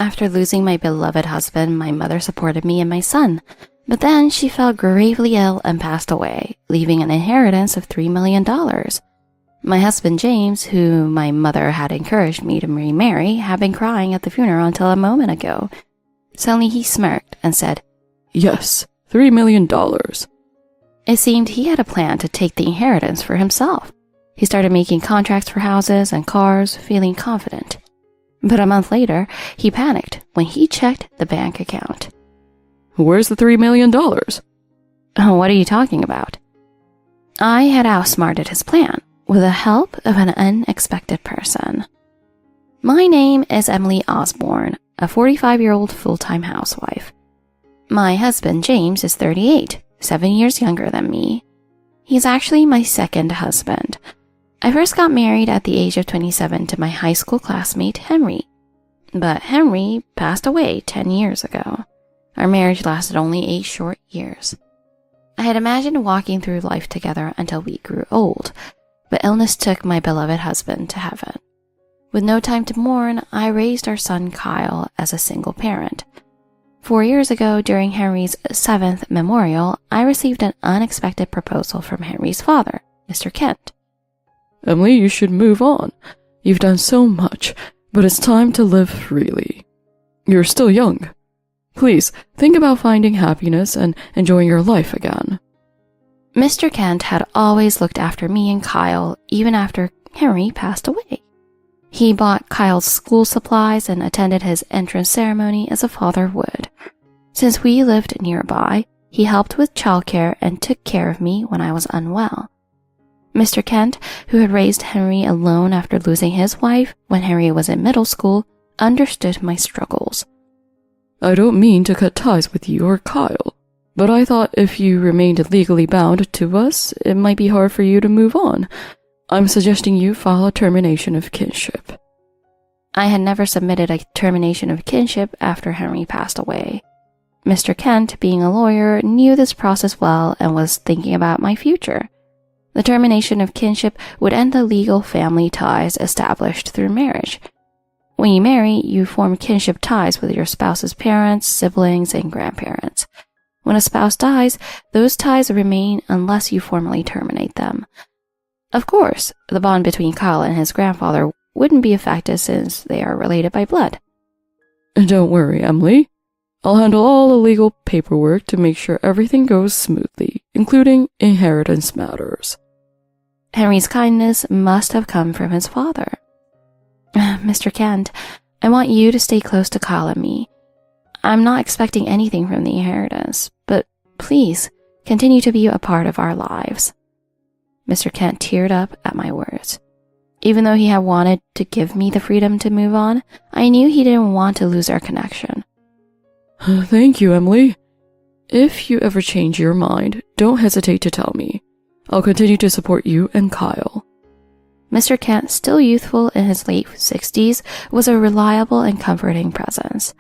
After losing my beloved husband, my mother supported me and my son, but then she fell gravely ill and passed away, leaving an inheritance of $3 million. My husband James, who my mother had encouraged me to remarry, had been crying at the funeral until a moment ago. Suddenly he smirked and said, "Yes, $3 million. It seemed he had a plan to take the inheritance for himself. He started making contracts for houses and cars, feeling confident. But a month later, he panicked when he checked the bank account. Where's the $3 million? What are you talking about? I had outsmarted his plan with the help of an unexpected person. My name is Emily Osborne, a 45-year-old full-time housewife. My husband, James, is 38, 7 years younger than me. He's actually my second husband. I first got married at the age of 27 to my high school classmate, Henry. But Henry passed away 10 years ago. Our marriage lasted only 8 short years. I had imagined walking through life together until we grew old, but illness took my beloved husband to heaven. With no time to mourn, I raised our son Kyle as a single parent. 4 years ago, during Henry's 7th memorial, I received an unexpected proposal from Henry's father, Mr. Kent. Emily, you should move on. You've done so much, but it's time to live freely. You're still young. Please, think about finding happiness and enjoying your life again. Mr. Kent had always looked after me and Kyle, even after Henry passed away. He bought Kyle's school supplies and attended his entrance ceremony as a father would. Since we lived nearby, he helped with childcare and took care of me when I was unwell. Mr. Kent, who had raised Henry alone after losing his wife when Henry was in middle school, understood my struggles. I don't mean to cut ties with you or Kyle, but I thought if you remained legally bound to us, it might be hard for you to move on. I'm suggesting you file a termination of kinship. I had never submitted a termination of kinship after Henry passed away. Mr. Kent, being a lawyer, knew this process well and was thinking about my future. The termination of kinship would end the legal family ties established through marriage. When you marry, you form kinship ties with your spouse's parents, siblings, and grandparents. When a spouse dies, those ties remain unless you formally terminate them. Of course, the bond between Kyle and his grandfather wouldn't be affected since they are related by blood. Don't worry, Emily. I'll handle all the legal paperwork to make sure everything goes smoothly, including inheritance matters. Henry's kindness must have come from his father. Mr. Kent, I want you to stay close to Kyle and me. I'm not expecting anything from the inheritance, but please continue to be a part of our lives. Mr. Kent teared up at my words. Even though he had wanted to give me the freedom to move on, I knew he didn't want to lose our connection. Thank you, Emily. If you ever change your mind, don't hesitate to tell me. I'll continue to support you and Kyle. Mr. Kent, still youthful in his late 60s, was a reliable and comforting presence.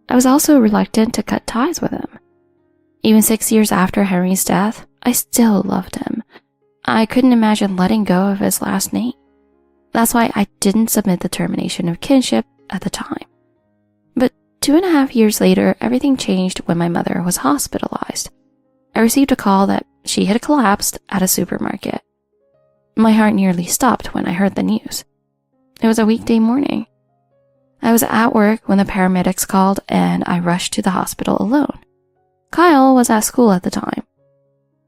I was also reluctant to cut ties with him. Even 6 years after Henry's death, I still loved him. I couldn't imagine letting go of his last name. That's why I didn't submit the termination of kinship at the time. But 2.5 years later, everything changed when my mother was hospitalized. I received a call that she had collapsed at a supermarket. My heart nearly stopped when I heard the news. It was a weekday morning. I was at work when the paramedics called and I rushed to the hospital alone. Kyle was at school at the time.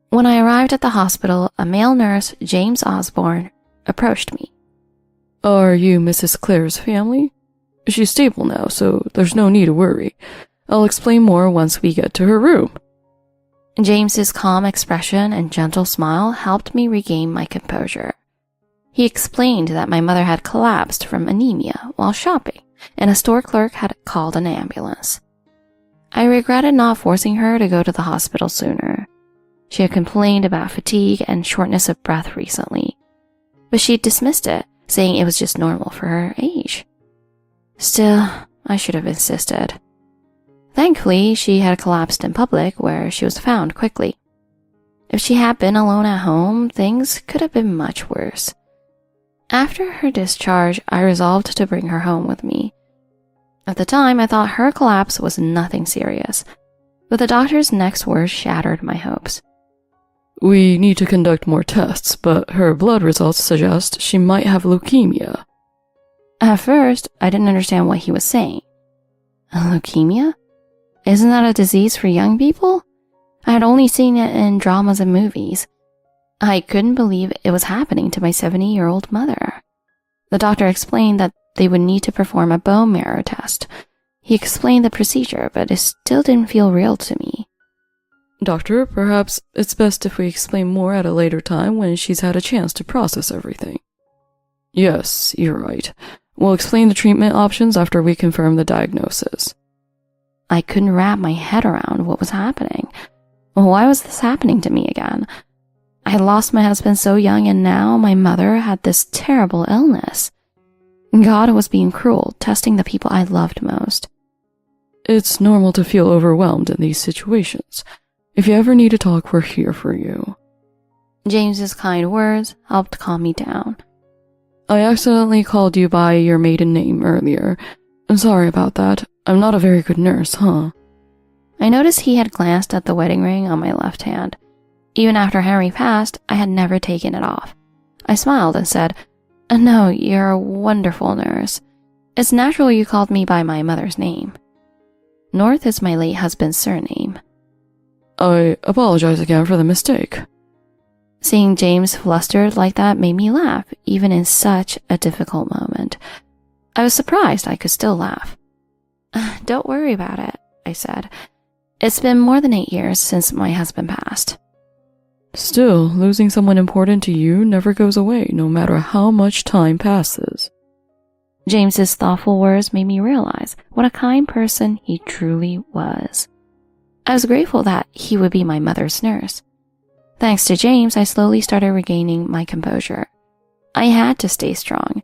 When I arrived at the hospital, a male nurse, James Osborne, approached me. Are you Mrs. Clare's family? She's stable now, so there's no need to worry. I'll explain more once we get to her room. James's calm expression and gentle smile helped me regain my composure. He explained that my mother had collapsed from anemia while shopping, and a store clerk had called an ambulance. I regretted not forcing her to go to the hospital sooner. She had complained about fatigue and shortness of breath recently, but she dismissed it, saying it was just normal for her age. Still, I should have insisted. Thankfully, she had collapsed in public where she was found quickly. If she had been alone at home, things could have been much worse. After her discharge, I resolved to bring her home with me. At the time, I thought her collapse was nothing serious, but the doctor's next words shattered my hopes. We need to conduct more tests, but her blood results suggest she might have leukemia. At first, I didn't understand what he was saying. Leukemia? Isn't that a disease for young people? I had only seen it in dramas and movies. I couldn't believe it was happening to my 70-year-old mother. The doctor explained that they would need to perform a bone marrow test. He explained the procedure, but it still didn't feel real to me. Doctor, perhaps it's best if we explain more at a later time when she's had a chance to process everything. Yes, you're right. We'll explain the treatment options after we confirm the diagnosis. I couldn't wrap my head around what was happening. Why was this happening to me again? I had lost my husband so young, and now my mother had this terrible illness. God was being cruel, testing the people I loved most. It's normal to feel overwhelmed in these situations. If you ever need to talk, we're here for you. James's kind words helped calm me down. I accidentally called you by your maiden name earlier. I'm sorry about that. I'm not a very good nurse, huh? I noticed he had glanced at the wedding ring on my left hand. Even after Henry passed, I had never taken it off. I smiled and said, No, you're a wonderful nurse. It's natural you called me by my mother's name. North is my late husband's surname. I apologize again for the mistake. Seeing James flustered like that made me laugh, even in such a difficult moment. I was surprised I could still laugh. Don't worry about it, I said. It's been more than 8 years since my husband passed. Still, losing someone important to you never goes away, no matter how much time passes. James's thoughtful words made me realize what a kind person he truly was. I was grateful that he would be my mother's nurse. Thanks to James, I slowly started regaining my composure. I had to stay strong.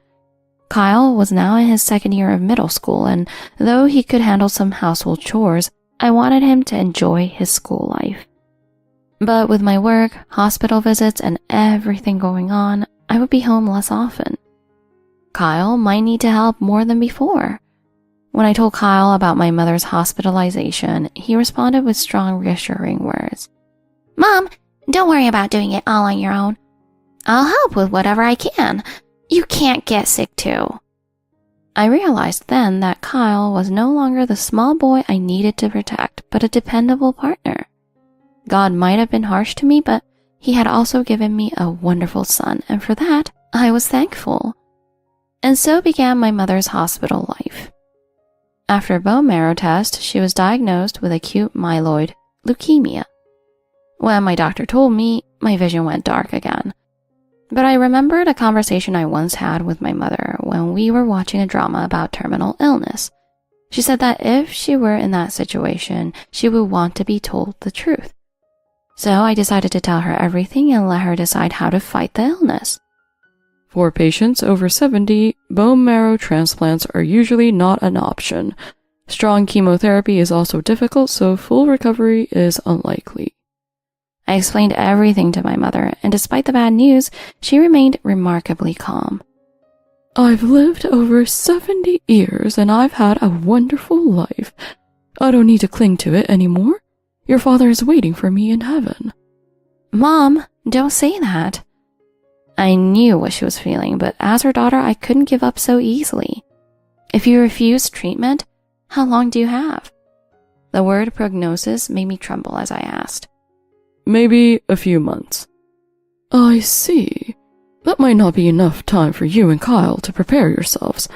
Kyle was now in his second year of middle school, and though he could handle some household chores, I wanted him to enjoy his school life. But with my work, hospital visits, and everything going on, I would be home less often. Kyle might need to help more than before. When I told Kyle about my mother's hospitalization, he responded with strong, reassuring words. Mom, don't worry about doing it all on your own. I'll help with whatever I can. You can't get sick too. I realized then that Kyle was no longer the small boy I needed to protect, but a dependable partner. God might have been harsh to me, but he had also given me a wonderful son, and for that, I was thankful. And so began my mother's hospital life. After a bone marrow test, she was diagnosed with acute myeloid leukemia. When my doctor told me, my vision went dark again. But I remembered a conversation I once had with my mother when we were watching a drama about terminal illness. She said that if she were in that situation, she would want to be told the truth. So I decided to tell her everything and let her decide how to fight the illness. For patients over 70, bone marrow transplants are usually not an option. Strong chemotherapy is also difficult, so full recovery is unlikely. I explained everything to my mother, and despite the bad news, she remained remarkably calm. I've lived over 70 years, and I've had a wonderful life. I don't need to cling to it anymore. Your father is waiting for me in heaven. Mom, don't say that. I knew what she was feeling, but as her daughter, I couldn't give up so easily. If you refuse treatment, how long do you have? The word prognosis made me tremble as I asked. Maybe a few months. I see. That might not be enough time for you and Kyle to prepare yourselves.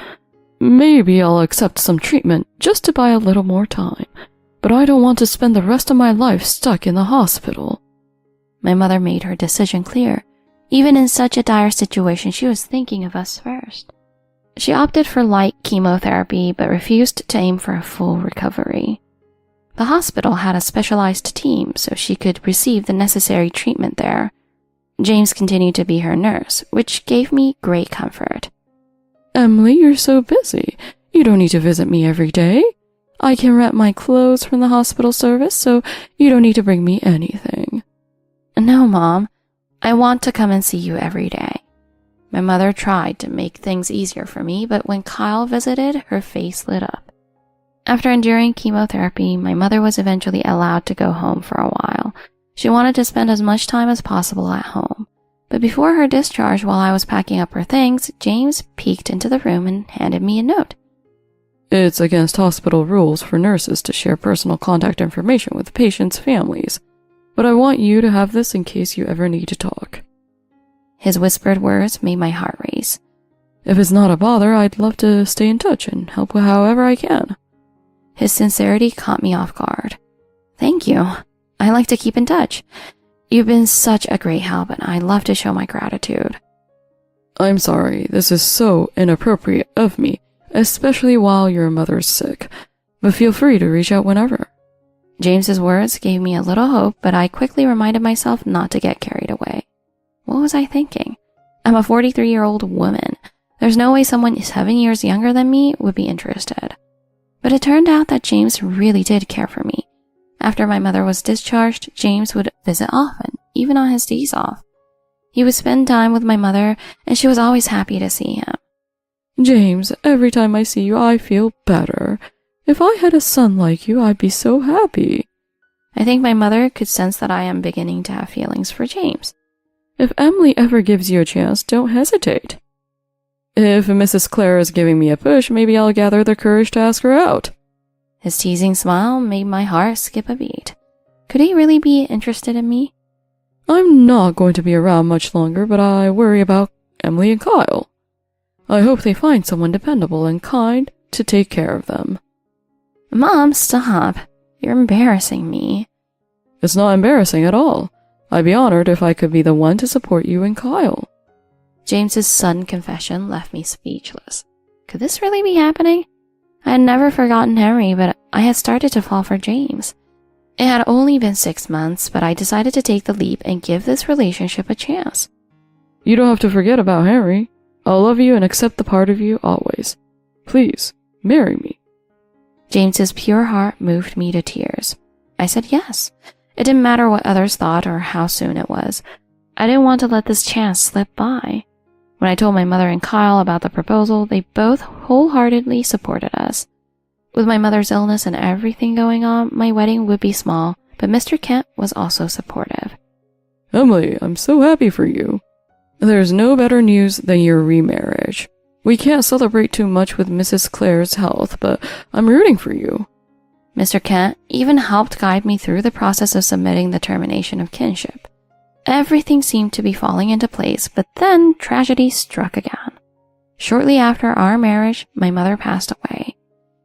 Maybe I'll accept some treatment just to buy a little more time, but I don't want to spend the rest of my life stuck in the hospital. My mother made her decision clear. Even in such a dire situation, she was thinking of us first. She opted for light chemotherapy, but refused to aim for a full recovery. The hospital had a specialized team, so she could receive the necessary treatment there. James continued to be her nurse, which gave me great comfort. Emily, you're so busy. You don't need to visit me every day. I can rent my clothes from the hospital service, so you don't need to bring me anything. No, Mom. I want to come and see you every day. My mother tried to make things easier for me, but when Kyle visited, her face lit up. After enduring chemotherapy, my mother was eventually allowed to go home for a while. She wanted to spend as much time as possible at home. But before her discharge, while I was packing up her things, James peeked into the room and handed me a note. It's against hospital rules for nurses to share personal contact information with patients' families, but I want you to have this in case you ever need to talk. His whispered words made my heart race. If it's not a bother, I'd love to stay in touch and help however I can. His sincerity caught me off guard. Thank you. I like to keep in touch. You've been such a great help, and I'd love to show my gratitude. I'm sorry, this is so inappropriate of me, especially while your mother's sick, but feel free to reach out whenever. James's words gave me a little hope, but I quickly reminded myself not to get carried away. What was I thinking? I'm a 43-year-old woman. There's no way someone 7 years younger than me would be interested. But it turned out that James really did care for me. After my mother was discharged, James would visit often, even on his days off. He would spend time with my mother, and she was always happy to see him. James, every time I see you, I feel better. If I had a son like you, I'd be so happy. I think my mother could sense that I am beginning to have feelings for James. If Emily ever gives you a chance, don't hesitate. If Mrs. Clare is giving me a push, maybe I'll gather the courage to ask her out. His teasing smile made my heart skip a beat. Could he really be interested in me? I'm not going to be around much longer, but I worry about Emily and Kyle. I hope they find someone dependable and kind to take care of them. Mom, stop. You're embarrassing me. It's not embarrassing at all. I'd be honored if I could be the one to support you and Kyle. James's sudden confession left me speechless. Could this really be happening? I had never forgotten Henry, but I had started to fall for James. It had only been 6 months, but I decided to take the leap and give this relationship a chance. You don't have to forget about Henry. I'll love you and accept the part of you always. Please, marry me. James's pure heart moved me to tears. I said yes. It didn't matter what others thought or how soon it was. I didn't want to let this chance slip by. When I told my mother and Kyle about the proposal, they both wholeheartedly supported us. With my mother's illness and everything going on, my wedding would be small, but Mr. Kent was also supportive. Emily, I'm so happy for you. There's no better news than your remarriage. We can't celebrate too much with Mrs. Clare's health, but I'm rooting for you. Mr. Kent even helped guide me through the process of submitting the termination of kinship. Everything seemed to be falling into place, but then tragedy struck again. Shortly after our marriage, my mother passed away.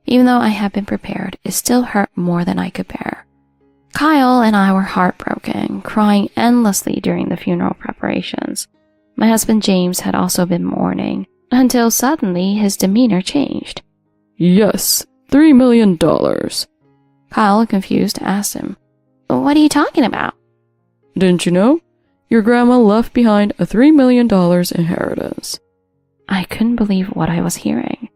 Even though I had been prepared, it still hurt more than I could bear. Kyle and I were heartbroken, crying endlessly during the funeral preparations. My husband James had also been mourning, until suddenly his demeanor changed. Yes, $3 million. Kyle, confused, asked him, "What are you talking about?" Didn't you know? Your grandma left behind a $3 million inheritance. I couldn't believe what I was hearing.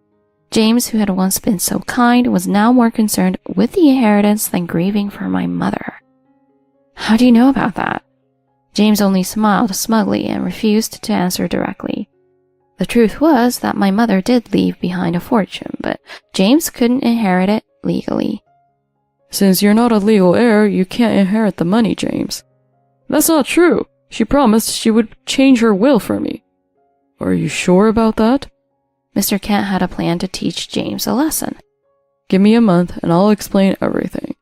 James, who had once been so kind, was now more concerned with the inheritance than grieving for my mother. How do you know about that? James only smiled smugly and refused to answer directly. The truth was that my mother did leave behind a fortune, but James couldn't inherit it legally. Since you're not a legal heir, you can't inherit the money, James. That's not true. She promised she would change her will for me. Are you sure about that? Mr. Kent had a plan to teach James a lesson. Give me a month and I'll explain everything.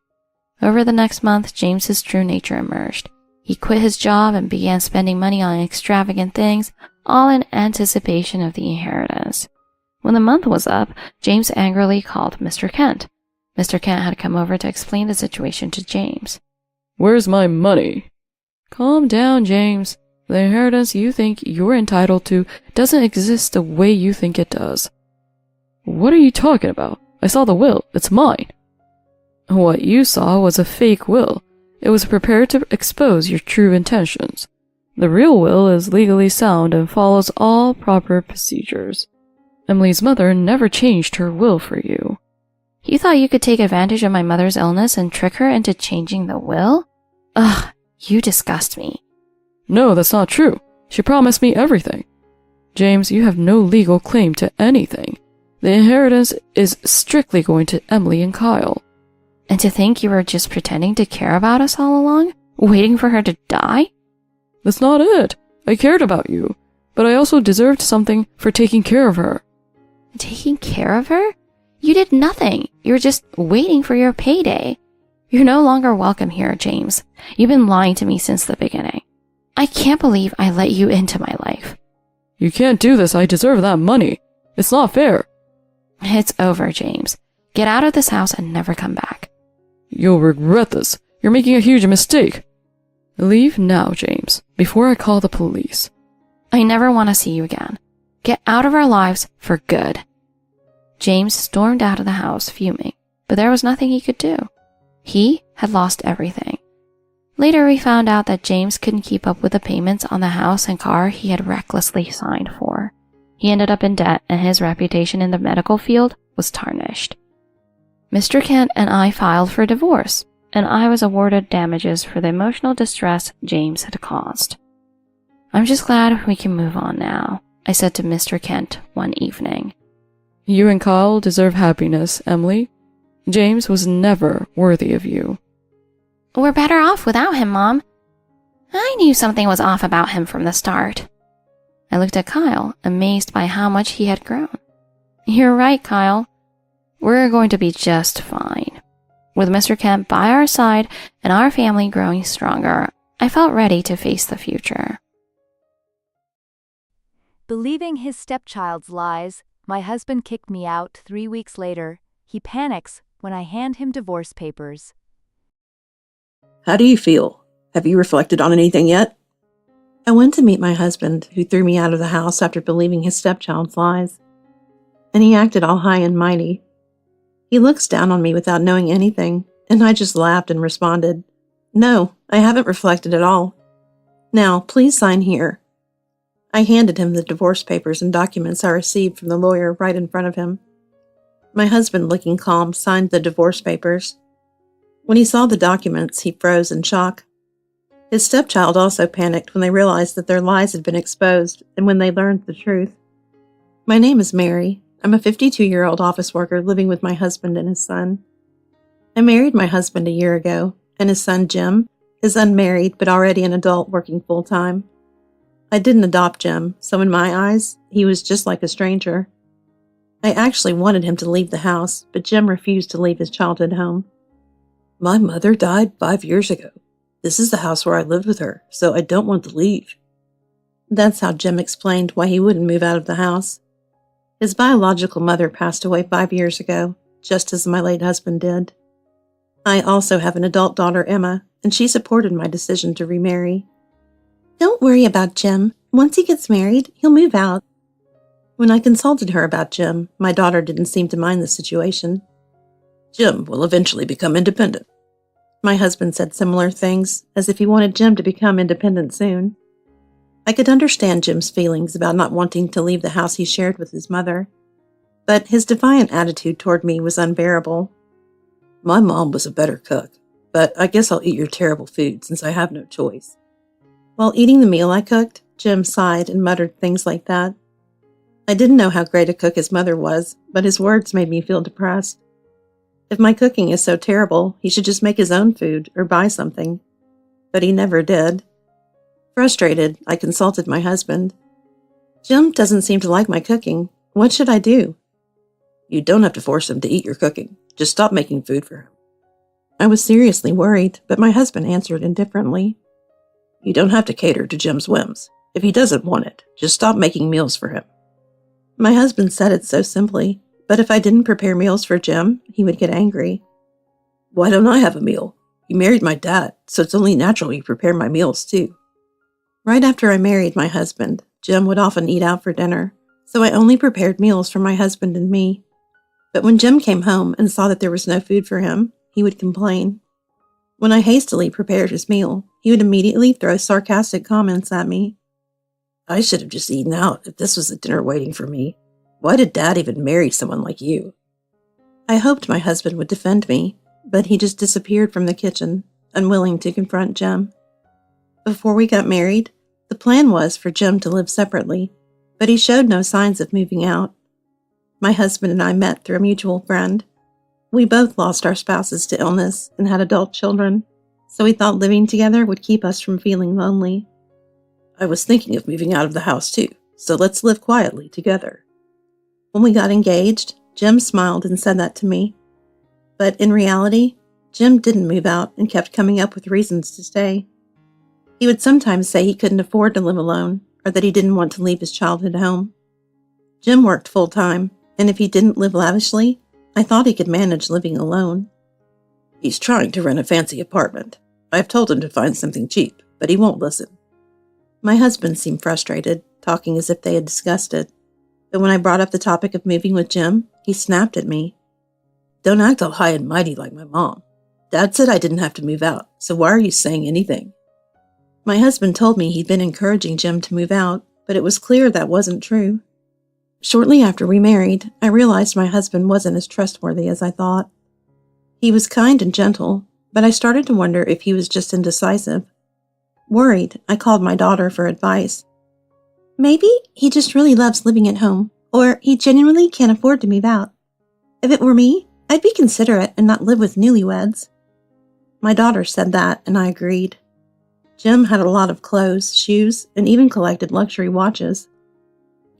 Over the next month, James's true nature emerged. He quit his job and began spending money on extravagant things, all in anticipation of the inheritance. When the month was up, James angrily called Mr. Kent. Mr. Kent had come over to explain the situation to James. Where's my money? Calm down, James. The inheritance you think you're entitled to doesn't exist the way you think it does. What are you talking about? I saw the will. It's mine. What you saw was a fake will. It was prepared to expose your true intentions. The real will is legally sound and follows all proper procedures. Emily's mother never changed her will for you. You thought you could take advantage of my mother's illness and trick her into changing the will? Ugh, you disgust me. No, that's not true. She promised me everything. James, you have no legal claim to anything. The inheritance is strictly going to Emily and Kyle. And to think you were just pretending to care about us all along? Waiting for her to die? That's not it. I cared about you, but I also deserved something for taking care of her. Taking care of her? You did nothing. You were just waiting for your payday. You're no longer welcome here, James. You've been lying to me since the beginning. I can't believe I let you into my life. You can't do this. I deserve that money. It's not fair. It's over, James. Get out of this house and never come back. You'll regret this. You're making a huge mistake. Leave now, James, before I call the police. I never want to see you again. Get out of our lives for good. James stormed out of the house, fuming, but there was nothing he could do. He had lost everything. Later, we found out that James couldn't keep up with the payments on the house and car he had recklessly signed for. He ended up in debt, and his reputation in the medical field was tarnished. Mr. Kent and I filed for divorce, and I was awarded damages for the emotional distress James had caused. I'm just glad we can move on now, I said to Mr. Kent one evening. You and Kyle deserve happiness, Emily. James was never worthy of you. We're better off without him, Mom. I knew something was off about him from the start. I looked at Kyle, amazed by how much he had grown. You're right, Kyle. We're going to be just fine. With Mr. Kent by our side and our family growing stronger, I felt ready to face the future. Believing his stepchild's lies, my husband kicked me out 3 weeks later. He panics when I hand him divorce papers. How do you feel? Have you reflected on anything yet? I went to meet my husband, who threw me out of the house after believing his stepchild's lies. And he acted all high and mighty. He looks down on me without knowing anything, and I just laughed and responded, "No, I haven't reflected at all. Now, please sign here." I handed him the divorce papers and documents I received from the lawyer right in front of him. My husband, looking calm, signed the divorce papers. When he saw the documents, he froze in shock. His stepchild also panicked when they realized that their lies had been exposed and when they learned the truth. My name is Mary. I'm a 52-year-old office worker living with my husband and his son. I married my husband a year ago, and his son, Jim, is unmarried but already an adult working full-time. I didn't adopt Jim, so in my eyes, he was just like a stranger. I actually wanted him to leave the house, but Jim refused to leave his childhood home. My mother died 5 years ago. This is the house where I lived with her, so I don't want to leave. That's how Jim explained why he wouldn't move out of the house. His biological mother passed away 5 years ago, just as my late husband did. I also have an adult daughter, Emma, and she supported my decision to remarry. Don't worry about Jim. Once he gets married, he'll move out. When I consulted her about Jim, my daughter didn't seem to mind the situation. Jim will eventually become independent. My husband said similar things, as if he wanted Jim to become independent soon. I could understand Jim's feelings about not wanting to leave the house he shared with his mother, but his defiant attitude toward me was unbearable. My mom was a better cook, but I guess I'll eat your terrible food since I have no choice. While eating the meal I cooked, Jim sighed and muttered things like that. I didn't know how great a cook his mother was, but his words made me feel depressed. If my cooking is so terrible, he should just make his own food or buy something. But he never did. Frustrated, I consulted my husband. Jim doesn't seem to like my cooking. What should I do? You don't have to force him to eat your cooking. Just stop making food for him. I was seriously worried, but my husband answered indifferently. You don't have to cater to Jim's whims. If he doesn't want it, just stop making meals for him. My husband said it so simply, but if I didn't prepare meals for Jim, he would get angry. Why don't I have a meal? You married my dad, so it's only natural you prepare my meals too. Right after I married my husband, Jim would often eat out for dinner, so I only prepared meals for my husband and me. But when Jim came home and saw that there was no food for him, he would complain. When I hastily prepared his meal, he would immediately throw sarcastic comments at me. I should have just eaten out if this was a dinner waiting for me. Why did Dad even marry someone like you? I hoped my husband would defend me, but he just disappeared from the kitchen, unwilling to confront Jim. Before we got married, the plan was for Jim to live separately, but he showed no signs of moving out. My husband and I met through a mutual friend. We both lost our spouses to illness and had adult children, so we thought living together would keep us from feeling lonely. I was thinking of moving out of the house too, so let's live quietly together. When we got engaged, Jim smiled and said that to me. But in reality, Jim didn't move out and kept coming up with reasons to stay. He would sometimes say he couldn't afford to live alone, or that he didn't want to leave his childhood home. Jim worked full-time, and if he didn't live lavishly, I thought he could manage living alone. He's trying to rent a fancy apartment. I've told him to find something cheap, but he won't listen. My husband seemed frustrated, talking as if they had discussed it. But when I brought up the topic of moving with Jim, he snapped at me. Don't act all high and mighty like my mom. Dad said I didn't have to move out, so why are you saying anything? My husband told me he'd been encouraging Jim to move out, but it was clear that wasn't true. Shortly after we married, I realized my husband wasn't as trustworthy as I thought. He was kind and gentle, but I started to wonder if he was just indecisive. Worried, I called my daughter for advice. Maybe he just really loves living at home, or he genuinely can't afford to move out. If it were me, I'd be considerate and not live with newlyweds. My daughter said that, and I agreed. Jim had a lot of clothes, shoes, and even collected luxury watches.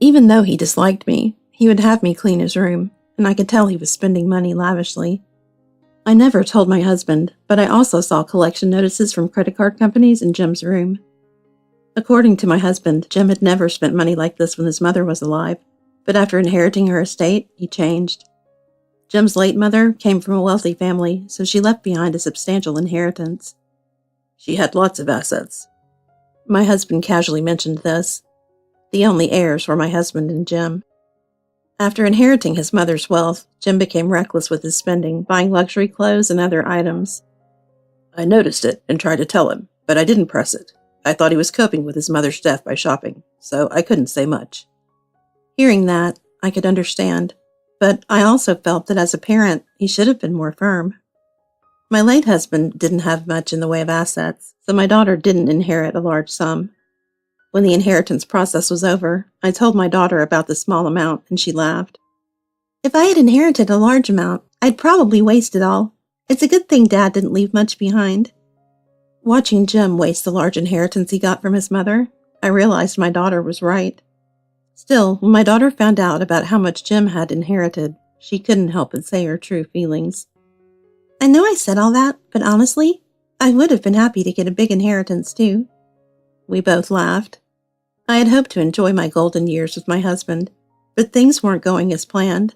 Even though he disliked me, he would have me clean his room, and I could tell he was spending money lavishly. I never told my husband, but I also saw collection notices from credit card companies in Jim's room. According to my husband, Jim had never spent money like this when his mother was alive, but after inheriting her estate, he changed. Jim's late mother came from a wealthy family, so she left behind a substantial inheritance. She had lots of assets. My husband casually mentioned this. The only heirs were my husband and Jim. After inheriting his mother's wealth, Jim became reckless with his spending, buying luxury clothes and other items. I noticed it and tried to tell him, but I didn't press it. I thought he was coping with his mother's death by shopping, so I couldn't say much. Hearing that, I could understand, but I also felt that as a parent, he should have been more firm. My late husband didn't have much in the way of assets, so my daughter didn't inherit a large sum. When the inheritance process was over, I told my daughter about the small amount, and she laughed. If I had inherited a large amount, I'd probably waste it all. It's a good thing Dad didn't leave much behind. Watching Jim waste the large inheritance he got from his mother, I realized my daughter was right. Still, when my daughter found out about how much Jim had inherited, she couldn't help but say her true feelings. I know I said all that, but honestly, I would have been happy to get a big inheritance too. We both laughed. I had hoped to enjoy my golden years with my husband, but things weren't going as planned.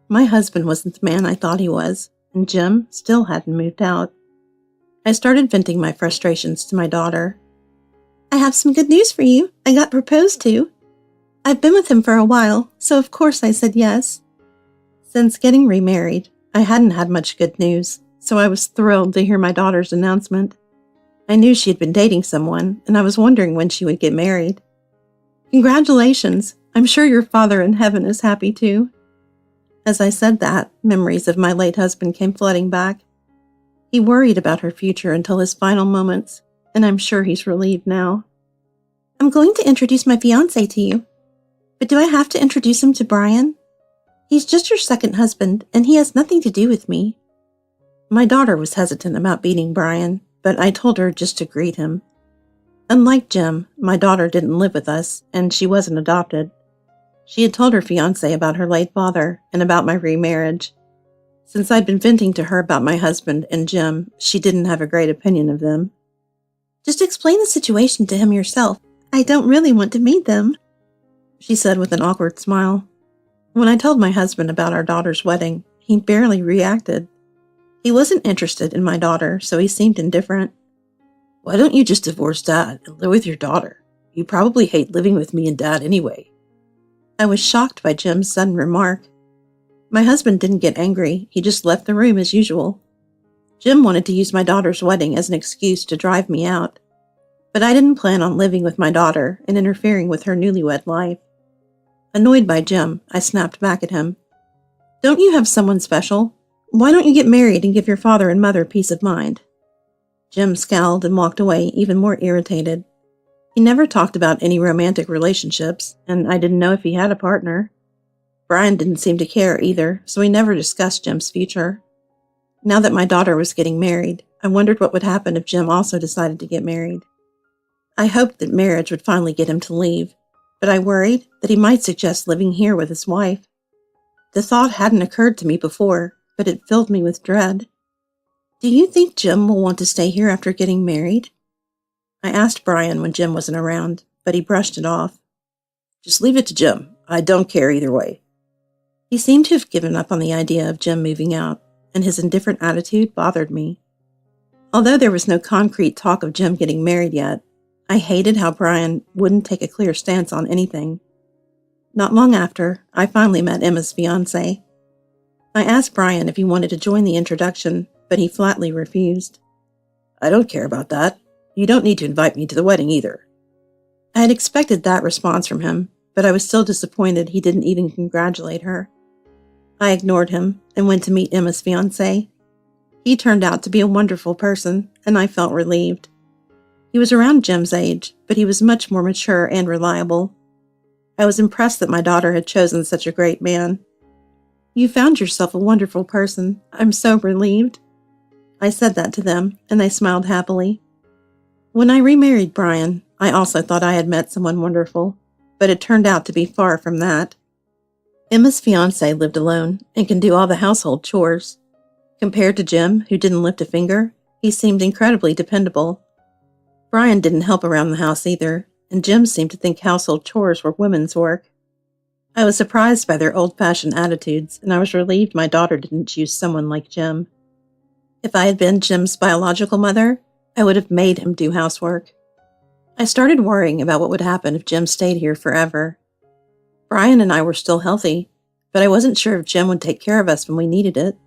My husband wasn't the man I thought he was, and Jim still hadn't moved out. I started venting my frustrations to my daughter. I have some good news for you. I got proposed to. I've been with him for a while, so of course I said yes. Since getting remarried, I hadn't had much good news, so I was thrilled to hear my daughter's announcement. I knew she had been dating someone, and I was wondering when she would get married. Congratulations! I'm sure your father in heaven is happy too. As I said that, memories of my late husband came flooding back. He worried about her future until his final moments, and I'm sure he's relieved now. I'm going to introduce my fiancé to you. But do I have to introduce him to Brian? He's just your second husband, and he has nothing to do with me. My daughter was hesitant about meeting Brian, but I told her just to greet him. Unlike Jim, my daughter didn't live with us, and she wasn't adopted. She had told her fiancé about her late father and about my remarriage. Since I'd been venting to her about my husband and Jim, she didn't have a great opinion of them. Just explain the situation to him yourself. I don't really want to meet them, she said with an awkward smile. When I told my husband about our daughter's wedding, he barely reacted. He wasn't interested in my daughter, so he seemed indifferent. Why don't you just divorce Dad and live with your daughter? You probably hate living with me and Dad anyway. I was shocked by Jim's sudden remark. My husband didn't get angry, he just left the room as usual. Jim wanted to use my daughter's wedding as an excuse to drive me out. But I didn't plan on living with my daughter and interfering with her newlywed life. Annoyed by Jim, I snapped back at him. Don't you have someone special? Why don't you get married and give your father and mother peace of mind? Jim scowled and walked away, even more irritated. He never talked about any romantic relationships, and I didn't know if he had a partner. Brian didn't seem to care either, so we never discussed Jim's future. Now that my daughter was getting married, I wondered what would happen if Jim also decided to get married. I hoped that marriage would finally get him to leave, but I worried that he might suggest living here with his wife. The thought hadn't occurred to me before, but it filled me with dread. Do you think Jim will want to stay here after getting married? I asked Brian when Jim wasn't around, but he brushed it off. Just leave it to Jim. I don't care either way. He seemed to have given up on the idea of Jim moving out, and his indifferent attitude bothered me. Although there was no concrete talk of Jim getting married yet, I hated how Brian wouldn't take a clear stance on anything. Not long after, I finally met Emma's fiancé. I asked Brian if he wanted to join the introduction, but he flatly refused. I don't care about that. You don't need to invite me to the wedding either. I had expected that response from him, but I was still disappointed he didn't even congratulate her. I ignored him and went to meet Emma's fiancé. He turned out to be a wonderful person, and I felt relieved. He was around Jim's age, but he was much more mature and reliable. I was impressed that my daughter had chosen such a great man. You found yourself a wonderful person. I'm so relieved. I said that to them, and they smiled happily. When I remarried Brian, I also thought I had met someone wonderful, but it turned out to be far from that. Emma's fiancé lived alone and can do all the household chores. Compared to Jim, who didn't lift a finger, he seemed incredibly dependable. Brian didn't help around the house either, and Jim seemed to think household chores were women's work. I was surprised by their old-fashioned attitudes, and I was relieved my daughter didn't choose someone like Jim. If I had been Jim's biological mother, I would have made him do housework. I started worrying about what would happen if Jim stayed here forever. Brian and I were still healthy, but I wasn't sure if Jim would take care of us when we needed it.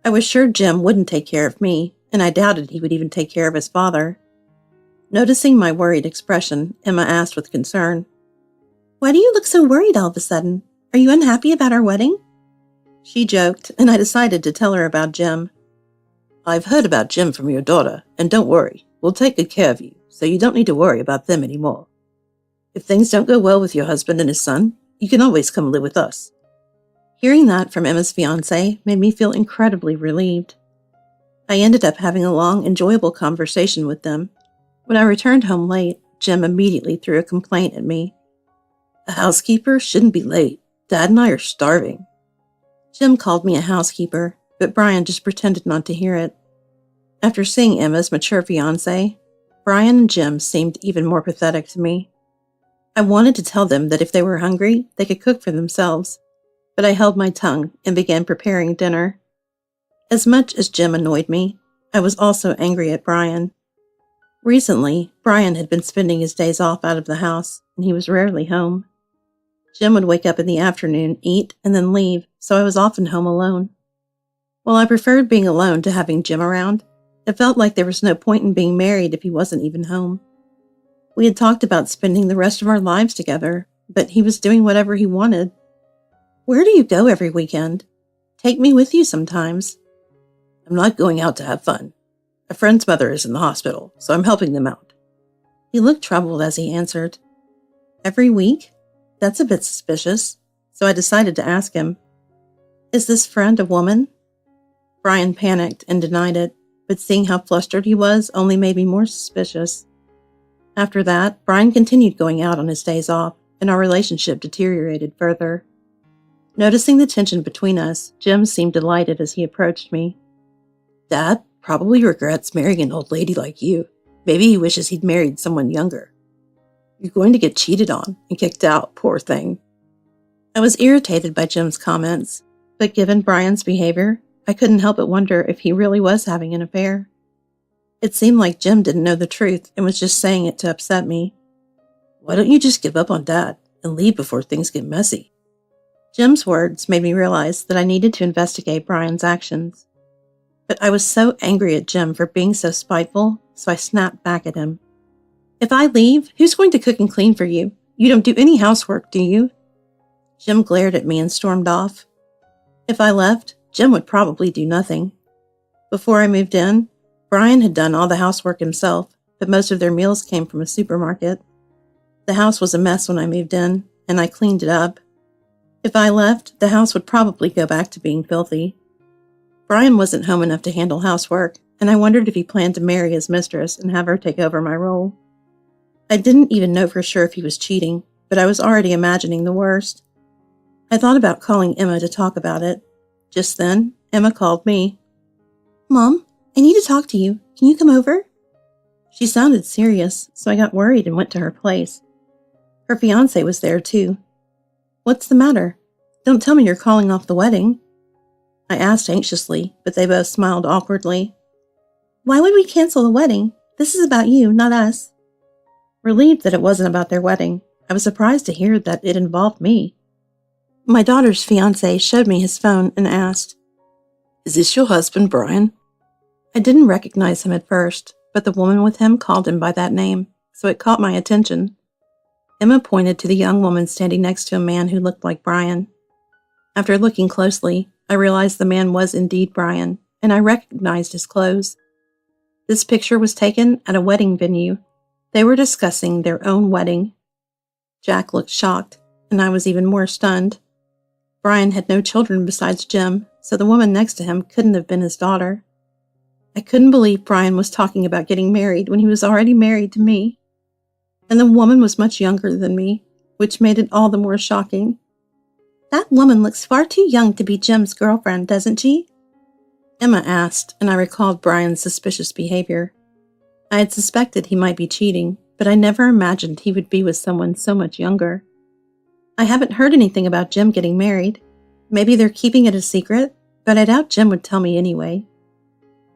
I was sure Jim wouldn't take care of me, and I doubted he would even take care of his father. Noticing my worried expression, Emma asked with concern, "Why do you look so worried all of a sudden? Are you unhappy about our wedding?" She joked, and I decided to tell her about Jim. I've heard about Jim from your daughter, and don't worry, we'll take good care of you, so you don't need to worry about them anymore. If things don't go well with your husband and his son, you can always come live with us. Hearing that from Emma's fiancé made me feel incredibly relieved. I ended up having a long, enjoyable conversation with them. When I returned home late, Jim immediately threw a complaint at me. A housekeeper shouldn't be late. Dad and I are starving. Jim called me a housekeeper, but Brian just pretended not to hear it. After seeing Emma's mature fiancé, Brian and Jim seemed even more pathetic to me. I wanted to tell them that if they were hungry, they could cook for themselves, but I held my tongue and began preparing dinner. As much as Jim annoyed me, I was also angry at Brian. Recently, Brian had been spending his days off out of the house, and he was rarely home. Jim would wake up in the afternoon, eat, and then leave, so I was often home alone. While I preferred being alone to having Jim around, it felt like there was no point in being married if he wasn't even home. We had talked about spending the rest of our lives together, but he was doing whatever he wanted. Where do you go every weekend? Take me with you sometimes. I'm not going out to have fun. A friend's mother is in the hospital, so I'm helping them out. He looked troubled as he answered. Every week? That's a bit suspicious, so I decided to ask him, Is this friend a woman? Brian panicked and denied it, but seeing how flustered he was only made me more suspicious. After that, Brian continued going out on his days off, and our relationship deteriorated further. Noticing the tension between us, Jim seemed delighted as he approached me. Dad probably regrets marrying an old lady like you. Maybe he wishes he'd married someone younger. You're going to get cheated on and kicked out, poor thing. I was irritated by Jim's comments, but given Brian's behavior, I couldn't help but wonder if he really was having an affair. It seemed like Jim didn't know the truth and was just saying it to upset me. Why don't you just give up on Dad and leave before things get messy? Jim's words made me realize that I needed to investigate Brian's actions. But I was so angry at Jim for being so spiteful, so I snapped back at him. If I leave, who's going to cook and clean for you? You don't do any housework, do you? Jim glared at me and stormed off. If I left, Jim would probably do nothing. Before I moved in, Brian had done all the housework himself, but most of their meals came from a supermarket. The house was a mess when I moved in, and I cleaned it up. If I left, the house would probably go back to being filthy. Brian wasn't home enough to handle housework, and I wondered if he planned to marry his mistress and have her take over my role. I didn't even know for sure if he was cheating, but I was already imagining the worst. I thought about calling Emma to talk about it. Just then, Emma called me. "Mom, I need to talk to you. Can you come over?" She sounded serious, so I got worried and went to her place. Her fiancé was there, too. "What's the matter? Don't tell me you're calling off the wedding." I asked anxiously, but they both smiled awkwardly. "Why would we cancel the wedding? This is about you, not us." Relieved that it wasn't about their wedding, I was surprised to hear that it involved me. My daughter's fiancé showed me his phone and asked, "Is this your husband, Brian?" I didn't recognize him at first, but the woman with him called him by that name, so it caught my attention. Emma pointed to the young woman standing next to a man who looked like Brian. After looking closely, I realized the man was indeed Brian, and I recognized his clothes. This picture was taken at a wedding venue. They were discussing their own wedding. Jack looked shocked, and I was even more stunned. Brian had no children besides Jim, so the woman next to him couldn't have been his daughter. I couldn't believe Brian was talking about getting married when he was already married to me. And the woman was much younger than me, which made it all the more shocking. "That woman looks far too young to be Jim's girlfriend, doesn't she?" Emma asked, and I recalled Brian's suspicious behavior. I had suspected he might be cheating, but I never imagined he would be with someone so much younger. "I haven't heard anything about Jim getting married. Maybe they're keeping it a secret, but I doubt Jim would tell me anyway."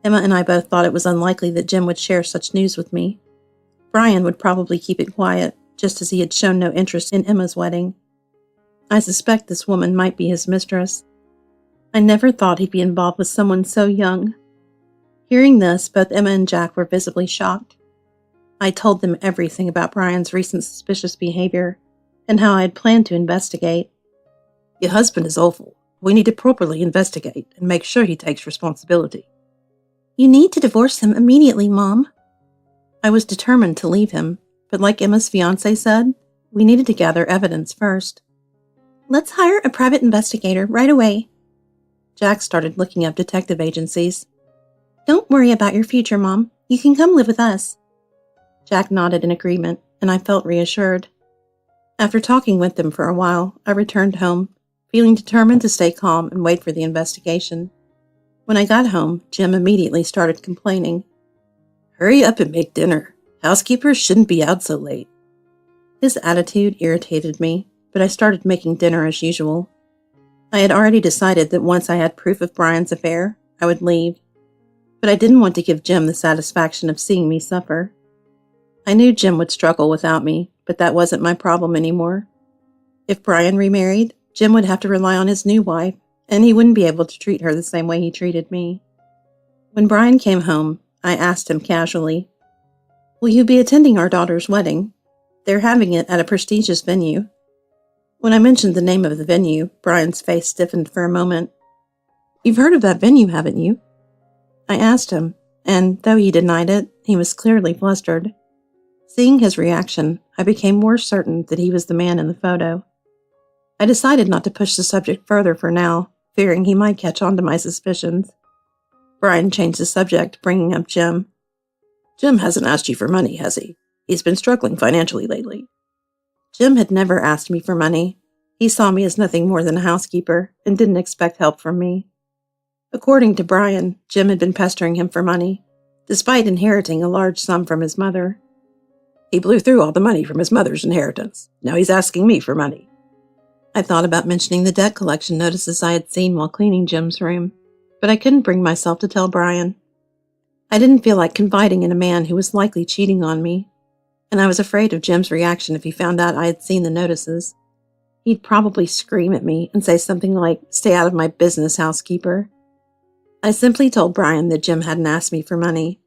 Emma and I both thought it was unlikely that Jim would share such news with me. Brian would probably keep it quiet, just as he had shown no interest in Emma's wedding. I suspect this woman might be his mistress. I never thought he'd be involved with someone so young. Hearing this, both Emma and Jack were visibly shocked. I told them everything about Brian's recent suspicious behavior and how I had planned to investigate. "Your husband is awful. We need to properly investigate and make sure he takes responsibility." "You need to divorce him immediately, Mom." I was determined to leave him, but like Emma's fiancé said, we needed to gather evidence first. "Let's hire a private investigator right away." Jack started looking up detective agencies. "Don't worry about your future, Mom. You can come live with us." Jack nodded in agreement, and I felt reassured. After talking with them for a while, I returned home, feeling determined to stay calm and wait for the investigation. When I got home, Jim immediately started complaining. "Hurry up and make dinner. Housekeepers shouldn't be out so late." His attitude irritated me, but I started making dinner as usual. I had already decided that once I had proof of Brian's affair, I would leave. But I didn't want to give Jim the satisfaction of seeing me suffer. I knew Jim would struggle without me, but that wasn't my problem anymore. If Brian remarried, Jim would have to rely on his new wife, and he wouldn't be able to treat her the same way he treated me. When Brian came home, I asked him casually, "Will you be attending our daughter's wedding? They're having it at a prestigious venue." When I mentioned the name of the venue, Brian's face stiffened for a moment. "You've heard of that venue, haven't you?" I asked him, and though he denied it, he was clearly flustered. Seeing his reaction, I became more certain that he was the man in the photo. I decided not to push the subject further for now, fearing he might catch on to my suspicions. Brian changed the subject, bringing up Jim. "Jim hasn't asked you for money, has he? He's been struggling financially lately." Jim had never asked me for money. He saw me as nothing more than a housekeeper and didn't expect help from me. According to Brian, Jim had been pestering him for money, despite inheriting a large sum from his mother. "He blew through all the money from his mother's inheritance. Now he's asking me for money." I thought about mentioning the debt collection notices I had seen while cleaning Jim's room, but I couldn't bring myself to tell Brian. I didn't feel like confiding in a man who was likely cheating on me, and I was afraid of Jim's reaction if he found out I had seen the notices. He'd probably scream at me and say something like, "Stay out of my business, housekeeper." I simply told Brian that Jim hadn't asked me for money.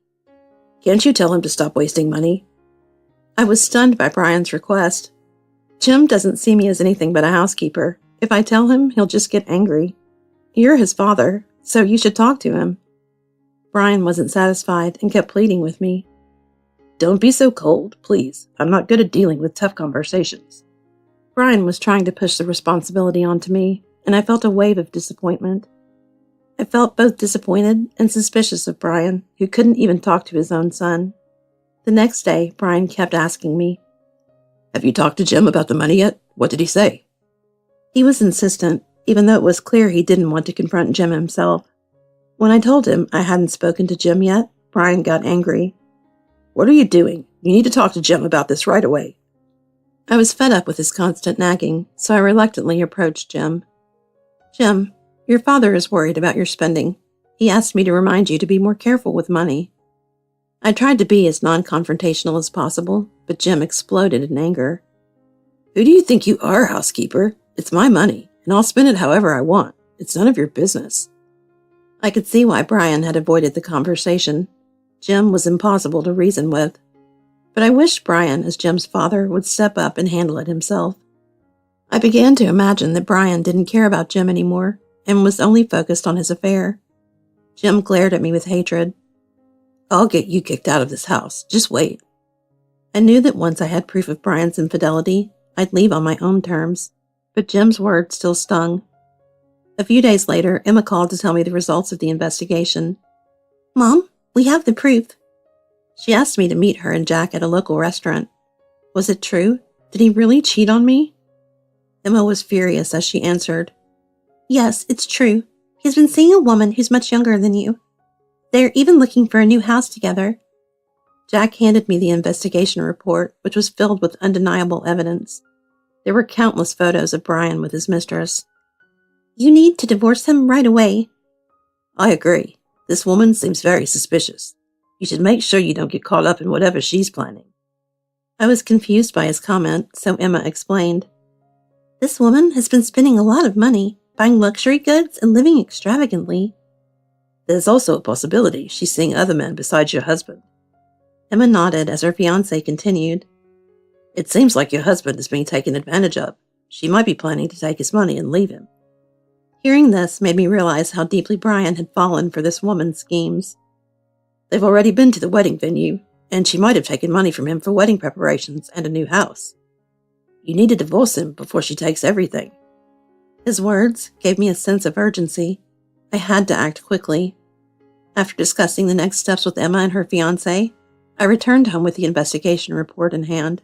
"Can't you tell him to stop wasting money?" I was stunned by Brian's request. "Jim doesn't see me as anything but a housekeeper. If I tell him, he'll just get angry. You're his father, so you should talk to him." Brian wasn't satisfied and kept pleading with me. "Don't be so cold, please. I'm not good at dealing with tough conversations." Brian was trying to push the responsibility onto me, and I felt a wave of disappointment. I felt both disappointed and suspicious of Brian, who couldn't even talk to his own son. The next day, Brian kept asking me, "Have you talked to Jim about the money yet? What did he say?" He was insistent, even though it was clear he didn't want to confront Jim himself. When I told him I hadn't spoken to Jim yet, Brian got angry. "What are you doing? You need to talk to Jim about this right away." I was fed up with his constant nagging, so I reluctantly approached Jim. "Jim, your father is worried about your spending. He asked me to remind you to be more careful with money." I tried to be as non-confrontational as possible, but Jim exploded in anger. "Who do you think you are, housekeeper? It's my money, and I'll spend it however I want. It's none of your business." I could see why Brian had avoided the conversation. Jim was impossible to reason with. But I wished Brian, as Jim's father, would step up and handle it himself. I began to imagine that Brian didn't care about Jim anymore and was only focused on his affair. Jim glared at me with hatred. "I'll get you kicked out of this house. Just wait." I knew that once I had proof of Brian's infidelity, I'd leave on my own terms, but Jim's words still stung. A few days later, Emma called to tell me the results of the investigation. "Mom, we have the proof." She asked me to meet her and Jack at a local restaurant. Was it true? Did he really cheat on me? Emma was furious as she answered, "Yes, it's true. He's been seeing a woman who's much younger than you. They're even looking for a new house together." Jack handed me the investigation report, which was filled with undeniable evidence. There were countless photos of Brian with his mistress. "You need to divorce him right away." "I agree. This woman seems very suspicious. You should make sure you don't get caught up in whatever she's planning." I was confused by his comment, so Emma explained. "This woman has been spending a lot of money, buying luxury goods and living extravagantly." "There's also a possibility she's seeing other men besides your husband." Emma nodded as her fiancé continued. "It seems like your husband is being taken advantage of. She might be planning to take his money and leave him." Hearing this made me realize how deeply Brian had fallen for this woman's schemes. They've already been to the wedding venue, and she might have taken money from him for wedding preparations and a new house. You need to divorce him before she takes everything. His words gave me a sense of urgency. I had to act quickly. After discussing the next steps with Emma and her fiancé, I returned home with the investigation report in hand.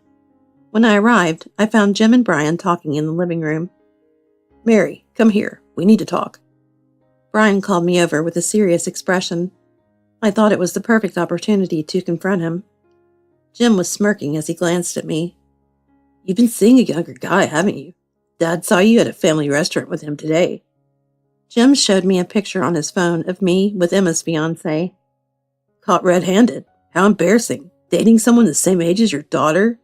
When I arrived, I found Jim and Brian talking in the living room. "Mary, come here. We need to talk." Brian called me over with a serious expression. I thought it was the perfect opportunity to confront him. Jim was smirking as he glanced at me. "You've been seeing a younger guy, haven't you? Dad saw you at a family restaurant with him today." Jim showed me a picture on his phone of me with Emma's fiancé. "Caught red-handed. How embarrassing. Dating someone the same age as your daughter?"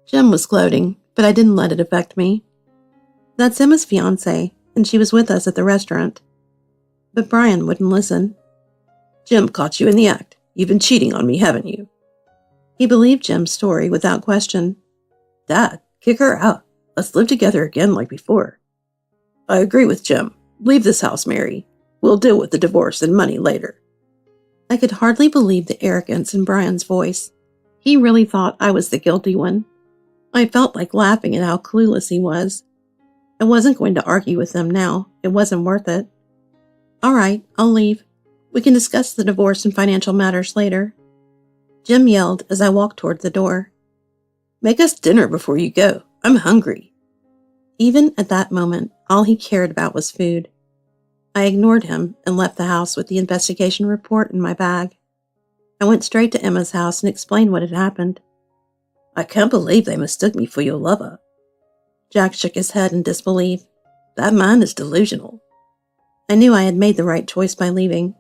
Jim was gloating, but I didn't let it affect me. "That's Emma's fiancé, and she was with us at the restaurant." But Brian wouldn't listen. "Jim caught you in the act. You've been cheating on me, haven't you?" He believed Jim's story without question. "Dad, kick her out. Let's live together again like before." "I agree with Jim. Leave this house, Mary. We'll deal with the divorce and money later." I could hardly believe the arrogance in Brian's voice. He really thought I was the guilty one. I felt like laughing at how clueless he was. I wasn't going to argue with him now. It wasn't worth it. "All right, I'll leave. We can discuss the divorce and financial matters later." Jim yelled as I walked toward the door. "Make us dinner before you go. I'm hungry." Even at that moment, all he cared about was food. I ignored him and left the house with the investigation report in my bag. I went straight to Emma's house and explained what had happened. "I can't believe they mistook me for your lover." Jack shook his head in disbelief. "That man is delusional." I knew I had made the right choice by leaving.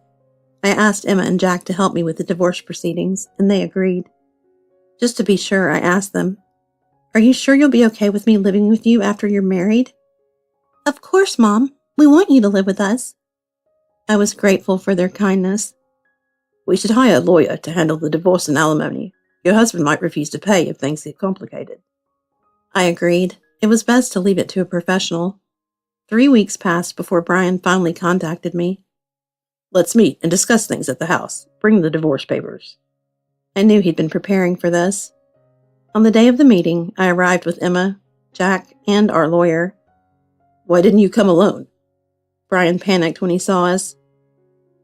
I asked Emma and Jack to help me with the divorce proceedings, and they agreed. Just to be sure, I asked them, "Are you sure you'll be okay with me living with you after you're married?" "Of course, Mom. We want you to live with us." I was grateful for their kindness. "We should hire a lawyer to handle the divorce and alimony. Your husband might refuse to pay if things get complicated." I agreed. It was best to leave it to a professional. 3 weeks passed before Brian finally contacted me. "Let's meet and discuss things at the house. Bring the divorce papers." I knew he'd been preparing for this. On the day of the meeting, I arrived with Emma. Jack, and our lawyer. Why didn't you come alone? Brian panicked when he saw us.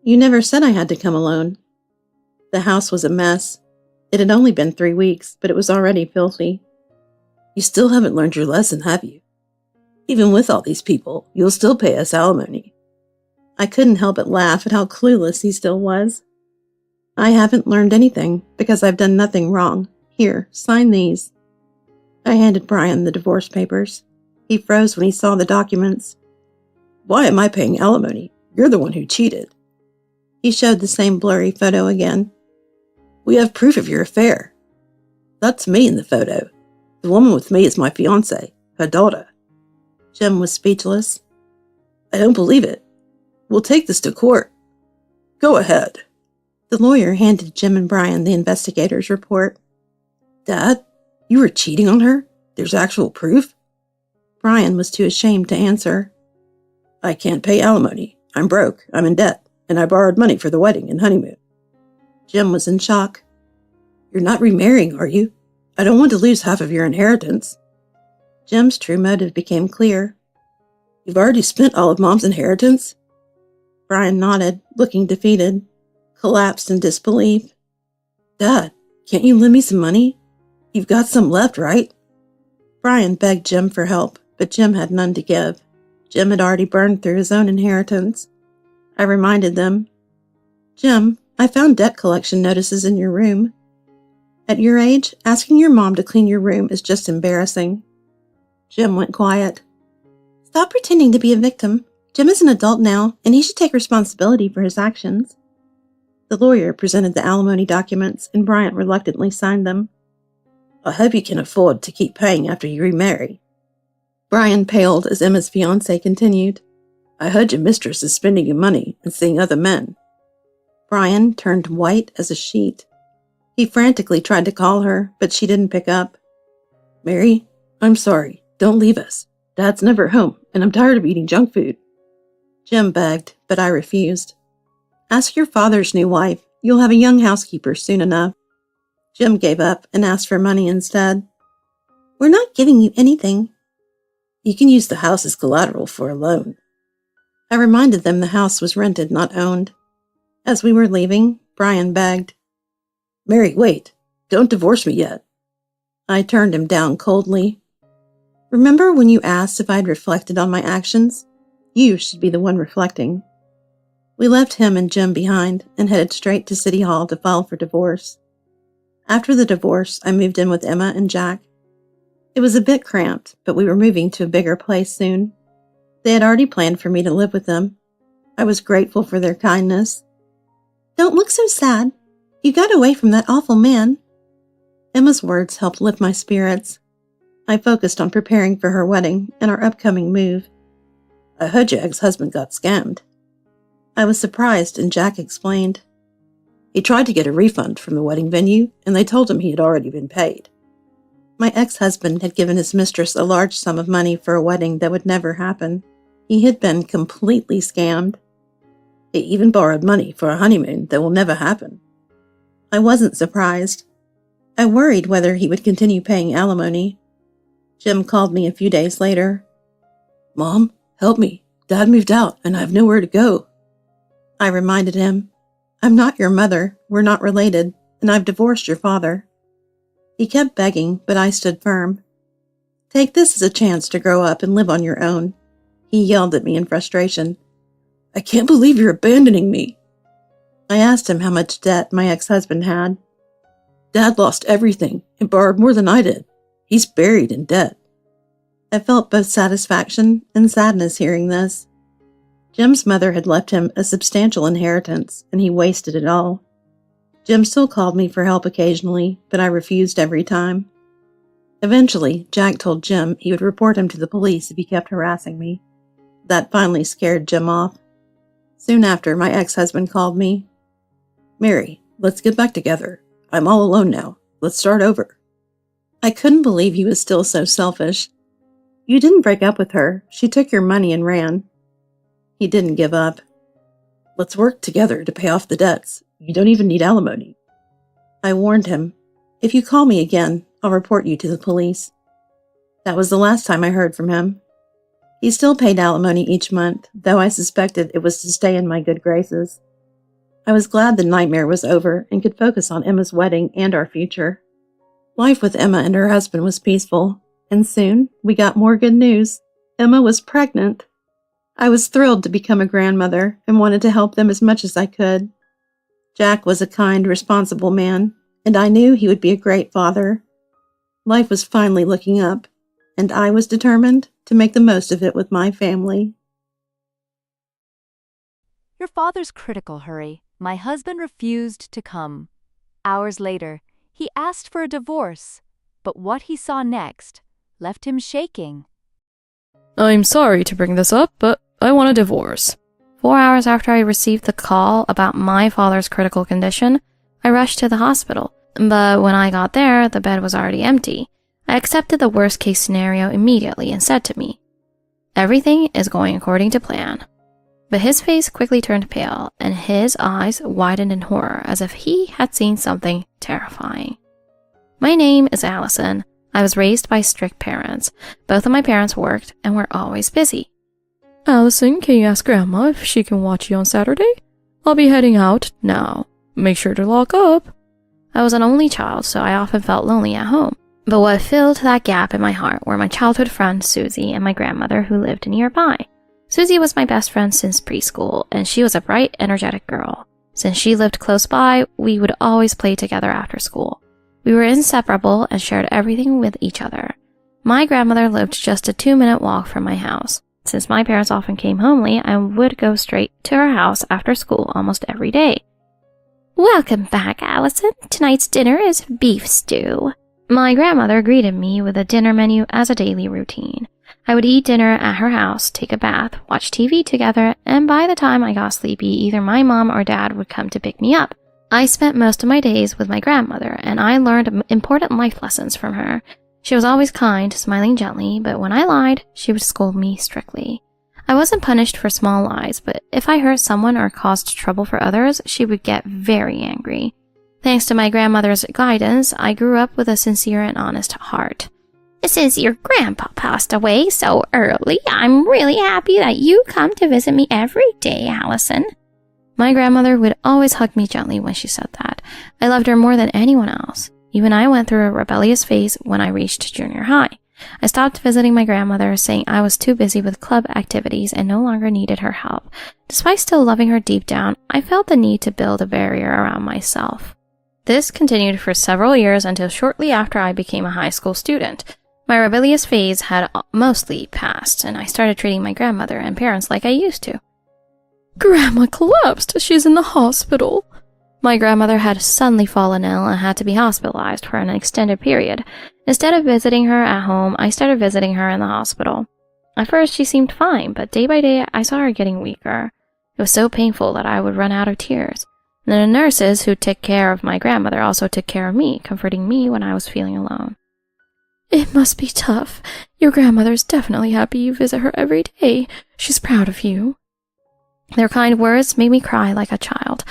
You never said I had to come alone. The house was a mess. It had only been 3 weeks, but it was already filthy. You still haven't learned your lesson, have you? Even with all these people, you'll still pay us alimony. I couldn't help but laugh at how clueless he still was. I haven't learned anything because I've done nothing wrong. Here, sign these. I handed Brian the divorce papers. He froze when he saw the documents. Why am I paying alimony? You're the one who cheated. He showed the same blurry photo again. We have proof of your affair. That's me in the photo. The woman with me is my fiancée, her daughter. Jim was speechless. I don't believe it. We'll take this to court. Go ahead. The lawyer handed Jim and Brian the investigator's report. Dad, you were cheating on her? There's actual proof? Brian was too ashamed to answer. I can't pay alimony. I'm broke. I'm in debt. And I borrowed money for the wedding and honeymoon. Jim was in shock. You're not remarrying, are you? I don't want to lose half of your inheritance. Jim's true motive became clear. You've already spent all of Mom's inheritance? Brian nodded, looking defeated, collapsed in disbelief. Dad, can't you lend me some money? You've got some left, right? Brian begged Jim for help, but Jim had none to give. Jim had already burned through his own inheritance. I reminded them. Jim, I found debt collection notices in your room. At your age, asking your mom to clean your room is just embarrassing. Jim went quiet. Stop pretending to be a victim. Jim is an adult now, and he should take responsibility for his actions. The lawyer presented the alimony documents, and Bryant reluctantly signed them. I hope you can afford to keep paying after you remarry. Brian paled as Emma's fiancé continued. I heard your mistress is spending your money and seeing other men. Brian turned white as a sheet. He frantically tried to call her, but she didn't pick up. Mary, I'm sorry. Don't leave us. Dad's never home, and I'm tired of eating junk food. Jim begged, but I refused. Ask your father's new wife. You'll have a young housekeeper soon enough. Jim gave up and asked for money instead. We're not giving you anything. You can use the house as collateral for a loan. I reminded them the house was rented, not owned. As we were leaving, Brian begged. Mary, wait. Don't divorce me yet. I turned him down coldly. Remember when you asked if I'd reflected on my actions? You should be the one reflecting. We left him and Jim behind and headed straight to City Hall to file for divorce. After the divorce, I moved in with Emma and Jack. It was a bit cramped, but we were moving to a bigger place soon. They had already planned for me to live with them. I was grateful for their kindness. Don't look so sad. You got away from that awful man. Emma's words helped lift my spirits. I focused on preparing for her wedding and our upcoming move. I heard your ex-husband got scammed. I was surprised, and Jack explained. He tried to get a refund from the wedding venue, and they told him he had already been paid. My ex-husband had given his mistress a large sum of money for a wedding that would never happen. He had been completely scammed. He even borrowed money for a honeymoon that will never happen. I wasn't surprised. I worried whether he would continue paying alimony. Jim called me a few days later. Mom, help me. Dad moved out, and I have nowhere to go. I reminded him, I'm not your mother, we're not related, and I've divorced your father. He kept begging, but I stood firm. Take this as a chance to grow up and live on your own. He yelled at me in frustration. I can't believe you're abandoning me. I asked him how much debt my ex-husband had. Dad lost everything and borrowed more than I did. He's buried in debt. I felt both satisfaction and sadness hearing this. Jim's mother had left him a substantial inheritance, and he wasted it all. Jim still called me for help occasionally, but I refused every time. Eventually, Jack told Jim he would report him to the police if he kept harassing me. That finally scared Jim off. Soon after, my ex-husband called me. Mary, let's get back together. I'm all alone now. Let's start over. I couldn't believe he was still so selfish. You didn't break up with her. She took your money and ran. He didn't give up. Let's work together to pay off the debts. You don't even need alimony. I warned him. If you call me again, I'll report you to the police. That was the last time I heard from him. He still paid alimony each month, though I suspected it was to stay in my good graces. I was glad the nightmare was over and could focus on Emma's wedding and our future. Life with Emma and her husband was peaceful, and soon we got more good news. Emma was pregnant. I was thrilled to become a grandmother and wanted to help them as much as I could. Jack was a kind, responsible man, and I knew he would be a great father. Life was finally looking up, and I was determined to make the most of it with my family. Your father's critical, Hurry. My husband refused to come. Hours later, he asked for a divorce, but what he saw next left him shaking. I'm sorry to bring this up, but I want a divorce. 4 hours after I received the call about my father's critical condition, I rushed to the hospital, but when I got there, the bed was already empty. I accepted the worst-case scenario immediately and said to me, "Everything is going according to plan." But his face quickly turned pale, and his eyes widened in horror as if he had seen something terrifying. My name is Allison. I was raised by strict parents. Both of my parents worked and were always busy. Allison, can you ask Grandma if she can watch you on Saturday? I'll be heading out now. Make sure to lock up. I was an only child, so I often felt lonely at home. But what filled that gap in my heart were my childhood friend Susie and my grandmother who lived nearby. Susie was my best friend since preschool, and she was a bright, energetic girl. Since she lived close by, we would always play together after school. We were inseparable and shared everything with each other. My grandmother lived just a 2-minute walk from my house. Since my parents often came homely, I would go straight to her house after school almost every day. "Welcome back, Allison. Tonight's dinner is beef stew." My grandmother greeted me with a dinner menu as a daily routine. I would eat dinner at her house, take a bath, watch TV together, and by the time I got sleepy, either my mom or dad would come to pick me up. I spent most of my days with my grandmother, and I learned important life lessons from her. She was always kind, smiling gently, but when I lied, she would scold me strictly. I wasn't punished for small lies, but if I hurt someone or caused trouble for others, she would get very angry. Thanks to my grandmother's guidance, I grew up with a sincere and honest heart. "Since your grandpa passed away so early, I'm really happy that you come to visit me every day, Allison." My grandmother would always hug me gently when she said that. I loved her more than anyone else. Even I went through a rebellious phase when I reached junior high. I stopped visiting my grandmother, saying I was too busy with club activities and no longer needed her help. Despite still loving her deep down, I felt the need to build a barrier around myself. This continued for several years until shortly after I became a high school student. My rebellious phase had mostly passed, and I started treating my grandmother and parents like I used to. Grandma collapsed. She's in the hospital. My grandmother had suddenly fallen ill and had to be hospitalized for an extended period. Instead of visiting her at home, I started visiting her in the hospital. At first, she seemed fine, but day by day, I saw her getting weaker. It was so painful that I would run out of tears. The nurses who took care of my grandmother also took care of me, comforting me when I was feeling alone. It must be tough. Your grandmother's definitely happy you visit her every day. She's proud of you. Their kind words made me cry like a child.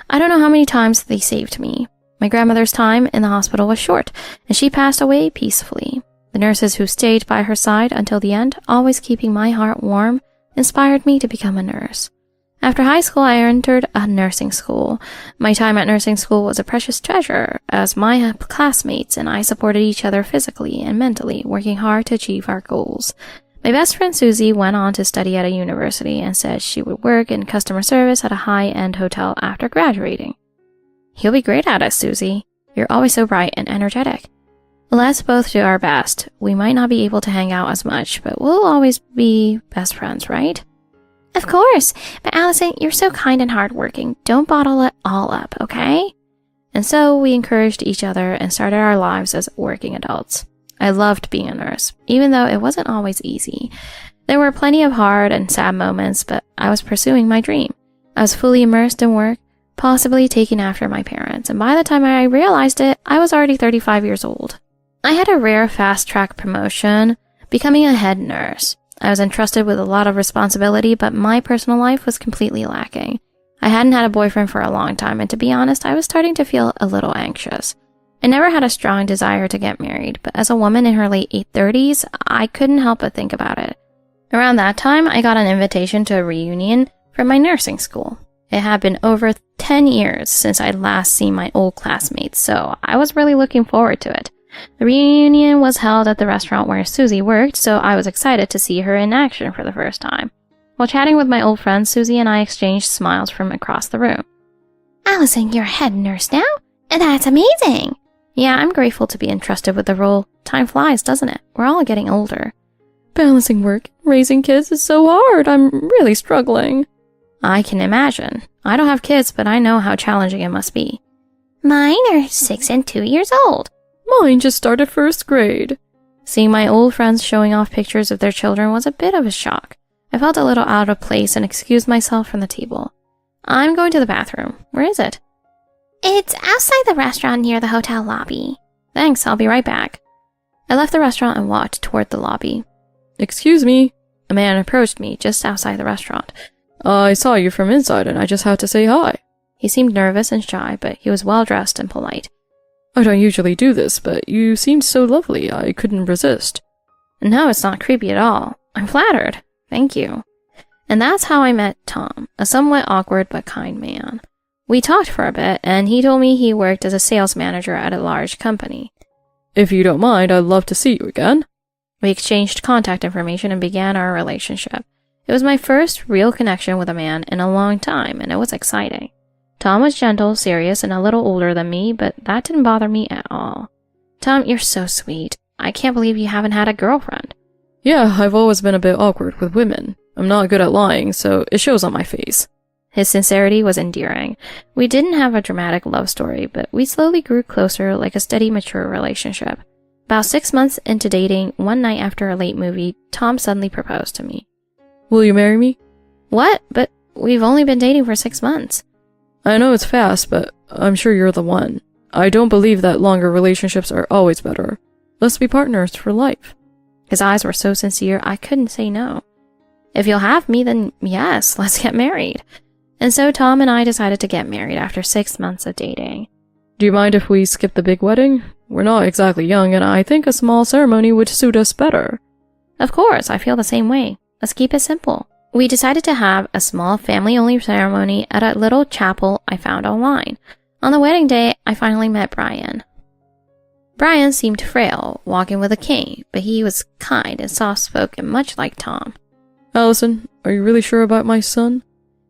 I don't know how many times they saved me. My grandmother's time in the hospital was short, and she passed away peacefully. The nurses who stayed by her side until the end, always keeping my heart warm, inspired me to become a nurse. After high school, I entered a nursing school. My time at nursing school was a precious treasure, as my classmates and I supported each other physically and mentally, working hard to achieve our goals. My best friend Susie went on to study at a university and said she would work in customer service at a high-end hotel after graduating. "You'll be great at it, Susie. You're always so bright and energetic." Let's both do our best. We might not be able to hang out as much, but we'll always be best friends, right? "Of course, but Allison, you're so kind and hardworking. Don't bottle it all up, okay?" And so we encouraged each other and started our lives as working adults. I loved being a nurse, even though it wasn't always easy. There were plenty of hard and sad moments, but I was pursuing my dream. I was fully immersed in work, possibly taking after my parents, and by the time I realized it, I was already 35 years old. I had a rare fast-track promotion, becoming a head nurse. I was entrusted with a lot of responsibility, but my personal life was completely lacking. I hadn't had a boyfriend for a long time, and to be honest, I was starting to feel a little anxious. I never had a strong desire to get married, but as a woman in her late 30s, I couldn't help but think about it. Around that time, I got an invitation to a reunion from my nursing school. It had been over 10 years since I'd last seen my old classmates, so I was really looking forward to it. The reunion was held at the restaurant where Susie worked, so I was excited to see her in action for the first time. While chatting with my old friend, Susie and I exchanged smiles from across the room. Allison, you're a head nurse now? That's amazing! Yeah, I'm grateful to be entrusted with the role. Time flies, doesn't it? We're all getting older. Balancing work and raising kids is so hard. I'm really struggling. I can imagine. I don't have kids, but I know how challenging it must be. Mine are 6 and 2 years old. Mine just started first grade. Seeing my old friends showing off pictures of their children was a bit of a shock. I felt a little out of place and excused myself from the table. I'm going to the bathroom. Where is it? It's outside the restaurant near the hotel lobby. Thanks, I'll be right back. I left the restaurant and walked toward the lobby. Excuse me. A man approached me just outside the restaurant. I saw you from inside and I just had to say hi. He seemed nervous and shy, but he was well dressed and polite. I don't usually do this, but you seemed so lovely, I couldn't resist. No, it's not creepy at all. I'm flattered. Thank you. And that's how I met Tom, a somewhat awkward but kind man. We talked for a bit, and he told me he worked as a sales manager at a large company. If you don't mind, I'd love to see you again. We exchanged contact information and began our relationship. It was my first real connection with a man in a long time, and it was exciting. Tom was gentle, serious, and a little older than me, but that didn't bother me at all. Tom, you're so sweet. I can't believe you haven't had a girlfriend. Yeah, I've always been a bit awkward with women. I'm not good at lying, so it shows on my face. His sincerity was endearing. We didn't have a dramatic love story, but we slowly grew closer like a steady, mature relationship. About 6 months into dating, one night after a late movie, Tom suddenly proposed to me. Will you marry me? What? But we've only been dating for 6 months. I know it's fast, but I'm sure you're the one. I don't believe that longer relationships are always better. Let's be partners for life. His eyes were so sincere, I couldn't say no. If you'll have me, then yes, let's get married. And so Tom and I decided to get married after 6 months of dating. Do you mind if we skip the big wedding? We're not exactly young, and I think a small ceremony would suit us better. Of course, I feel the same way. Let's keep it simple. We decided to have a small family-only ceremony at a little chapel I found online. On the wedding day, I finally met Brian. Brian seemed frail, walking with a cane, but he was kind and soft-spoken, much like Tom. Allison, are you really sure about my son?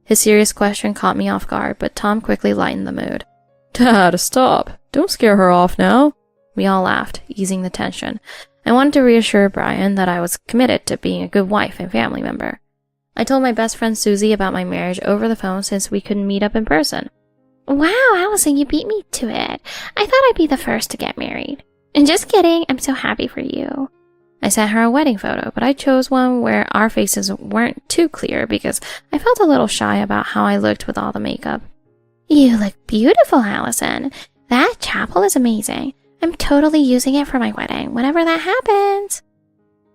His serious question caught me off guard, but Tom quickly lightened the mood. Dad, stop. Don't scare her off now. We all laughed, easing the tension. I wanted to reassure Brian that I was committed to being a good wife and family member. I told my best friend Susie about my marriage over the phone since we couldn't meet up in person. Wow, Allison, you beat me to it. I thought I'd be the first to get married. And just kidding, I'm so happy for you. I sent her a wedding photo, but I chose one where our faces weren't too clear because I felt a little shy about how I looked with all the makeup. You look beautiful, Allison. That chapel is amazing. I'm totally using it for my wedding, whenever that happens.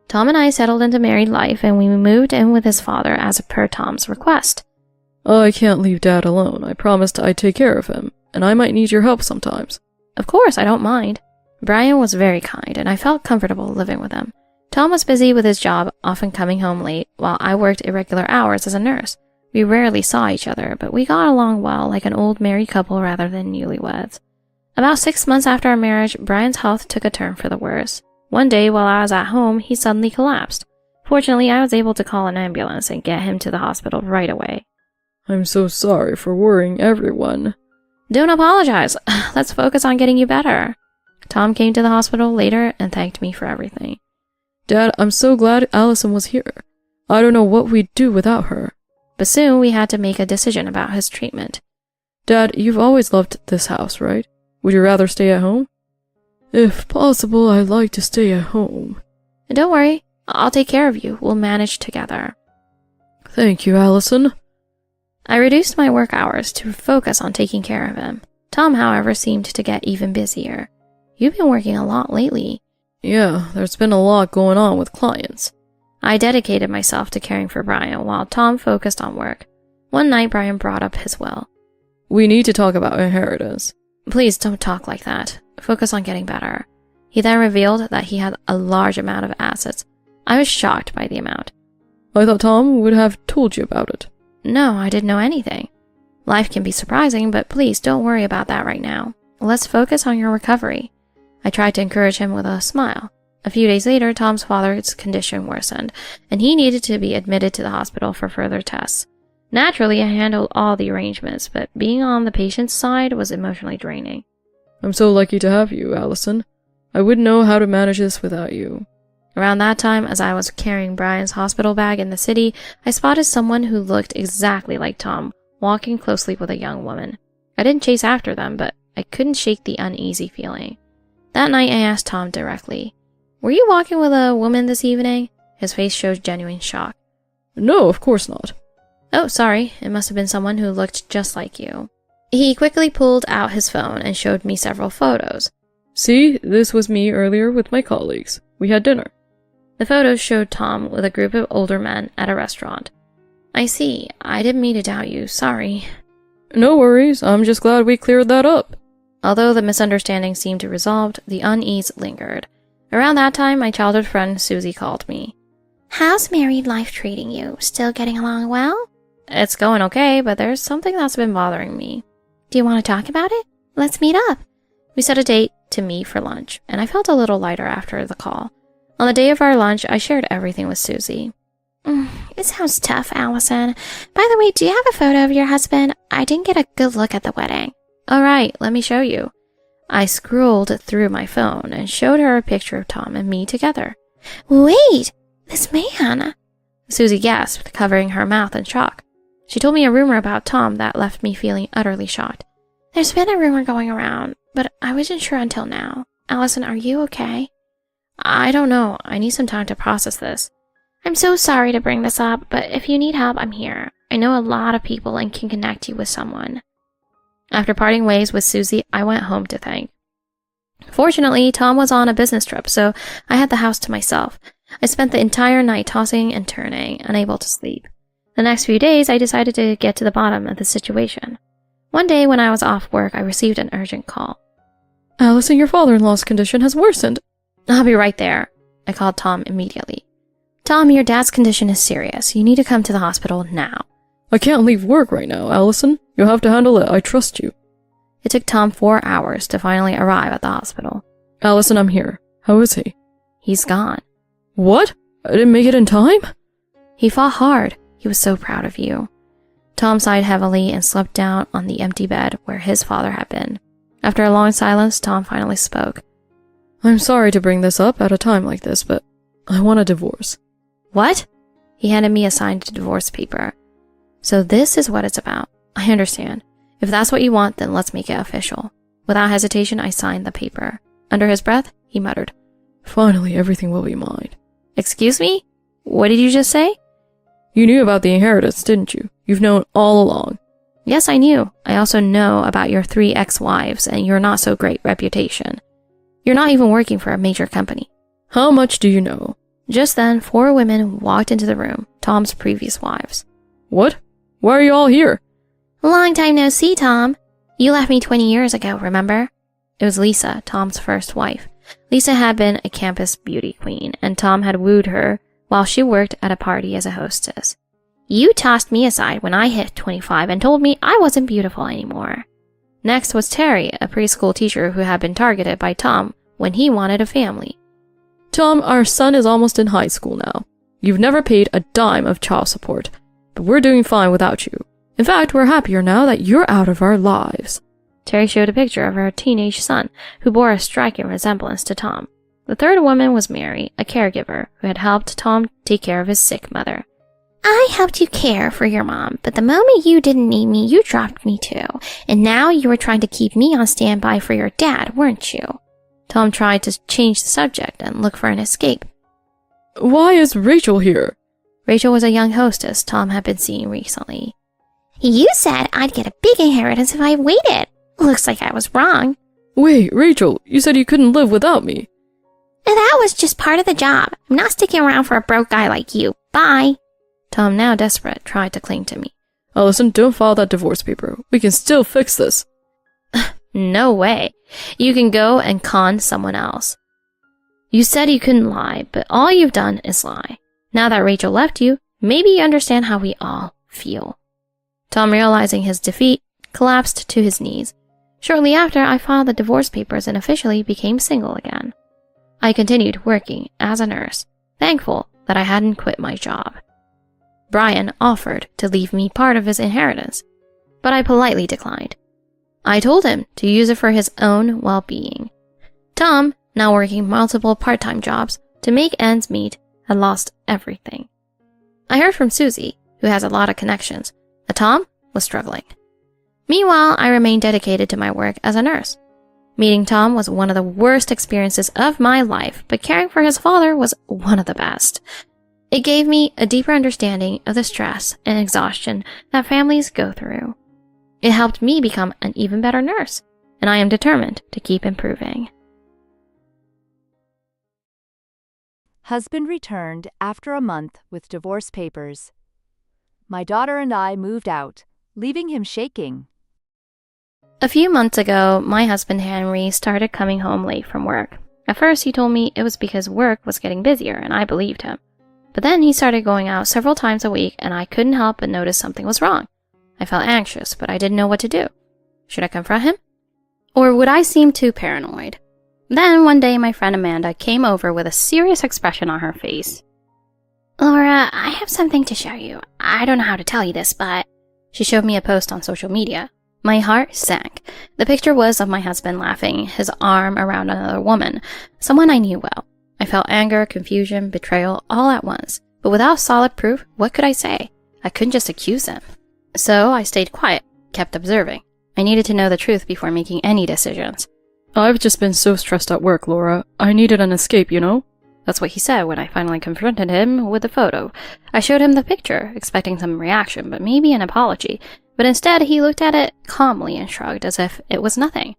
Tom and I settled into married life, and we moved in with his father as per Tom's request. I can't leave Dad alone. I promised I'd take care of him, and I might need your help sometimes. Of course, I don't mind. Brian was very kind, and I felt comfortable living with him. Tom was busy with his job, often coming home late, while I worked irregular hours as a nurse. We rarely saw each other, but we got along well like an old married couple rather than newlyweds. About 6 months after our marriage, Brian's health took a turn for the worse. One day, while I was at home, he suddenly collapsed. Fortunately, I was able to call an ambulance and get him to the hospital right away. I'm so sorry for worrying everyone. Don't apologize. Let's focus on getting you better. Tom came to the hospital later and thanked me for everything. Dad, I'm so glad Allison was here. I don't know what we'd do without her. But soon we had to make a decision about his treatment. Dad, you've always loved this house, right? Would you rather stay at home? If possible, I'd like to stay at home. And don't worry, I'll take care of you. We'll manage together. Thank you, Allison. I reduced my work hours to focus on taking care of him. Tom, however, seemed to get even busier. You've been working a lot lately. Yeah, there's been a lot going on with clients. I dedicated myself to caring for Brian while Tom focused on work. One night, Brian brought up his will. We need to talk about inheritance. Please don't talk like that. Focus on getting better. He then revealed that he had a large amount of assets. I was shocked by the amount. I thought Tom would have told you about it. No, I didn't know anything. Life can be surprising, but please don't worry about that right now. Let's focus on your recovery. I tried to encourage him with a smile. A few days later, Tom's father's condition worsened, and he needed to be admitted to the hospital for further tests. Naturally, I handled all the arrangements, but being on the patient's side was emotionally draining. I'm so lucky to have you, Allison. I wouldn't know how to manage this without you. Around that time, as I was carrying Brian's hospital bag in the city, I spotted someone who looked exactly like Tom, walking closely with a young woman. I didn't chase after them, but I couldn't shake the uneasy feeling. That night, I asked Tom directly, "Were you walking with a woman this evening?" His face showed genuine shock. No, of course not. Oh, sorry. It must have been someone who looked just like you. He quickly pulled out his phone and showed me several photos. See, this was me earlier with my colleagues. We had dinner. The photos showed Tom with a group of older men at a restaurant. I see. I didn't mean to doubt you. Sorry. No worries. I'm just glad we cleared that up. Although the misunderstanding seemed resolved, the unease lingered. Around that time, my childhood friend Susie called me. How's married life treating you? Still getting along well? It's going okay, but there's something that's been bothering me. Do you want to talk about it? Let's meet up. We set a date to meet for lunch, and I felt a little lighter after the call. On the day of our lunch, I shared everything with Susie. It sounds tough, Allison. By the way, do you have a photo of your husband? I didn't get a good look at the wedding. All right, let me show you. I scrolled through my phone and showed her a picture of Tom and me together. Wait, this man. Susie gasped, covering her mouth in shock. She told me a rumor about Tom that left me feeling utterly shocked. There's been a rumor going around, but I wasn't sure until now. Allison, are you okay? I don't know. I need some time to process this. I'm so sorry to bring this up, but if you need help, I'm here. I know a lot of people and can connect you with someone. After parting ways with Susie, I went home to think. Fortunately, Tom was on a business trip, so I had the house to myself. I spent the entire night tossing and turning, unable to sleep. The next few days, I decided to get to the bottom of the situation. One day when I was off work, I received an urgent call. Allison, your father-in-law's condition has worsened. I'll be right there. I called Tom immediately. Tom, your dad's condition is serious. You need to come to the hospital now. I can't leave work right now, Allison. You'll have to handle it. I trust you. It took Tom 4 hours to finally arrive at the hospital. Allison, I'm here. How is he? He's gone. What? I didn't make it in time? He fought hard. He was so proud of you. Tom sighed heavily and slumped down on the empty bed where his father had been. After a long silence, Tom finally spoke. I'm sorry to bring this up at a time like this, but I want a divorce. What? He handed me a signed divorce paper. So this is what it's about. I understand. If that's what you want, then let's make it official. Without hesitation, I signed the paper. Under his breath, he muttered, Finally, everything will be mine. Excuse me? What did you just say? You knew about the inheritance, didn't you? You've known all along. Yes, I knew. I also know about your 3 ex-wives and your not-so-great reputation. You're not even working for a major company. How much do you know? Just then, 4 women walked into the room, Tom's previous wives. What? Why are you all here? Long time no see, Tom. You left me 20 years ago, remember? It was Lisa, Tom's first wife. Lisa had been a campus beauty queen, and Tom had wooed her while she worked at a party as a hostess. You tossed me aside when I hit 25 and told me I wasn't beautiful anymore. Next was Terry, a preschool teacher who had been targeted by Tom when he wanted a family. Tom, our son is almost in high school now. You've never paid a dime of child support, but we're doing fine without you. In fact, we're happier now that you're out of our lives. Terry showed a picture of her teenage son, who bore a striking resemblance to Tom. The third woman was Mary, a caregiver who had helped Tom take care of his sick mother. I helped you care for your mom, but the moment you didn't need me, you dropped me too. And now you were trying to keep me on standby for your dad, weren't you? Tom tried to change the subject and look for an escape. Why is Rachel here? Rachel was a young hostess Tom had been seeing recently. You said I'd get a big inheritance if I waited. Looks like I was wrong. Wait, Rachel, you said you couldn't live without me. That was just part of the job. I'm not sticking around for a broke guy like you. Bye. Tom, now desperate, tried to cling to me. Allison, don't file that divorce paper. We can still fix this. No way. You can go and con someone else. You said you couldn't lie, but all you've done is lie. Now that Rachel left you, maybe you understand how we all feel. Tom, realizing his defeat, collapsed to his knees. Shortly after, I filed the divorce papers and officially became single again. I continued working as a nurse, thankful that I hadn't quit my job. Brian offered to leave me part of his inheritance, but I politely declined. I told him to use it for his own well-being. Tom, now working multiple part-time jobs to make ends meet, had lost everything. I heard from Susie, who has a lot of connections, that Tom was struggling. Meanwhile, I remained dedicated to my work as a nurse. Meeting Tom was one of the worst experiences of my life, but caring for his father was one of the best. It gave me a deeper understanding of the stress and exhaustion that families go through. It helped me become an even better nurse, and I am determined to keep improving. Husband returned after a month with divorce papers. My daughter and I moved out, leaving him shaking. A few months ago, my husband Henry started coming home late from work. At first, he told me it was because work was getting busier, and I believed him. But then he started going out several times a week, and I couldn't help but notice something was wrong. I felt anxious, but I didn't know what to do. Should I confront him? Or would I seem too paranoid? Then one day, my friend Amanda came over with a serious expression on her face. Laura, I have something to show you. I don't know how to tell you this, but... She showed me a post on social media. My heart sank. The picture was of my husband laughing, his arm around another woman, someone I knew well. I felt anger, confusion, betrayal, all at once. But without solid proof, what could I say? I couldn't just accuse him. So I stayed quiet, kept observing. I needed to know the truth before making any decisions. I've just been so stressed at work, Laura. I needed an escape, you know? That's what he said when I finally confronted him with the photo. I showed him the picture, expecting some reaction, but maybe an apology. But instead, he looked at it calmly and shrugged as if it was nothing.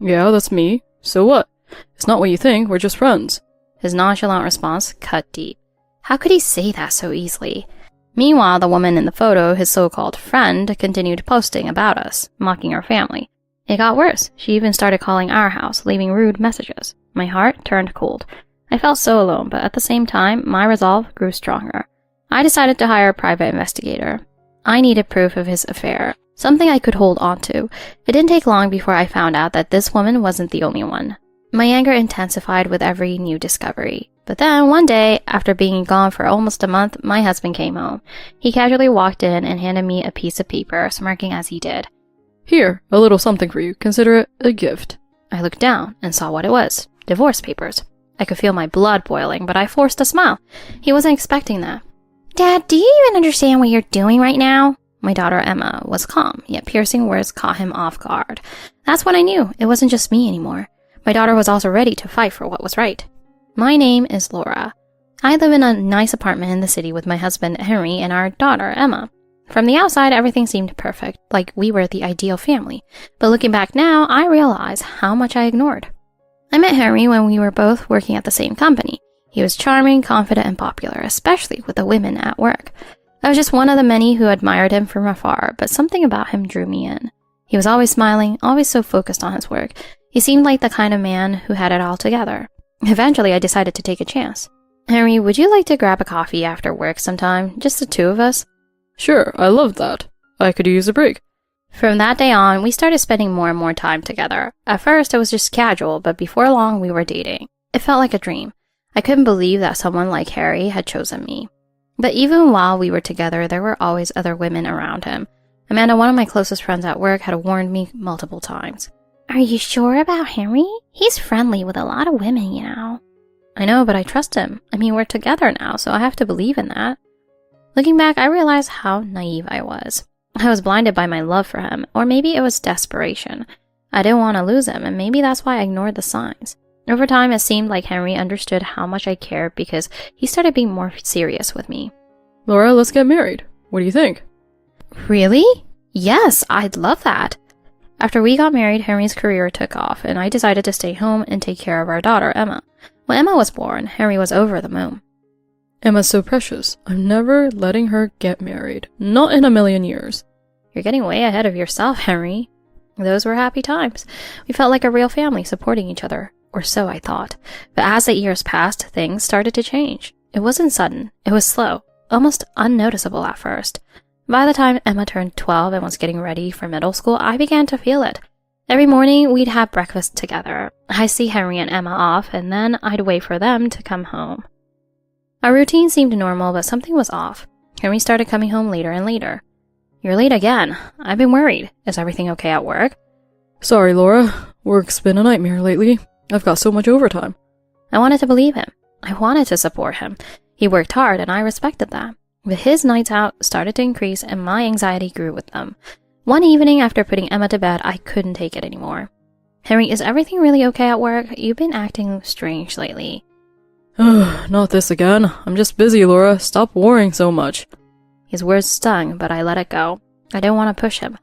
Yeah, that's me. So what? It's not what you think, we're just friends. His nonchalant response cut deep. How could he say that so easily? Meanwhile, the woman in the photo, his so-called friend, continued posting about us, mocking our family. It got worse. She even started calling our house, leaving rude messages. My heart turned cold. I felt so alone, but at the same time, my resolve grew stronger. I decided to hire a private investigator. I needed proof of his affair, something I could hold on to. It didn't take long before I found out that this woman wasn't the only one. My anger intensified with every new discovery. But then, one day, after being gone for almost a month, my husband came home. He casually walked in and handed me a piece of paper, smirking as he did. Here, a little something for you. Consider it a gift. I looked down and saw what it was. Divorce papers. I could feel my blood boiling, but I forced a smile. He wasn't expecting that. Dad, do you even understand what you're doing right now? My daughter Emma was calm, yet piercing words caught him off guard. That's when I knew it wasn't just me anymore. My daughter was also ready to fight for what was right. My name is Laura. I live in a nice apartment in the city with my husband Henry and our daughter Emma. From the outside, everything seemed perfect, like we were the ideal family. But looking back now, I realize how much I ignored. I met Henry when we were both working at the same company. He was charming, confident, and popular, especially with the women at work. I was just one of the many who admired him from afar, but something about him drew me in. He was always smiling, always so focused on his work. He seemed like the kind of man who had it all together. Eventually, I decided to take a chance. Henry, would you like to grab a coffee after work sometime? Just the two of us? Sure, I love that. I could use a break. From that day on, we started spending more and more time together. At first, it was just casual, but before long, we were dating. It felt like a dream. I couldn't believe that someone like Harry had chosen me. But even while we were together, there were always other women around him. Amanda, one of my closest friends at work, had warned me multiple times. Are you sure about Henry? He's friendly with a lot of women, you know. I know, but I trust him. I mean, we're together now, so I have to believe in that. Looking back, I realized how naive I was. I was blinded by my love for him, or maybe it was desperation. I didn't want to lose him, and maybe that's why I ignored the signs. Over time, it seemed like Henry understood how much I cared because he started being more serious with me. Laura, let's get married. What do you think? Really? Yes, I'd love that. After we got married, Henry's career took off, and I decided to stay home and take care of our daughter, Emma. When Emma was born, Henry was over the moon. Emma's so precious. I'm never letting her get married. Not in a million years. You're getting way ahead of yourself, Henry. Those were happy times. We felt like a real family supporting each other, or so I thought. But as the years passed, things started to change. It wasn't sudden, it was slow, almost unnoticeable at first. By the time Emma turned 12 and was getting ready for middle school, I began to feel it. Every morning, we'd have breakfast together. I'd see Henry and Emma off, and then I'd wait for them to come home. Our routine seemed normal, but something was off. Henry started coming home later and later. "You're late again. I've been worried. Is everything okay at work?" Sorry, Laura. Work's been a nightmare lately. I've got so much overtime. I wanted to believe him. I wanted to support him. He worked hard, and I respected that. But his nights out started to increase, and my anxiety grew with them. One evening after putting Emma to bed, I couldn't take it anymore. "Henry, is everything really okay at work? You've been acting strange lately." Not this again. I'm just busy, Laura. Stop worrying so much. His words stung, but I let it go. I didn't want to push him.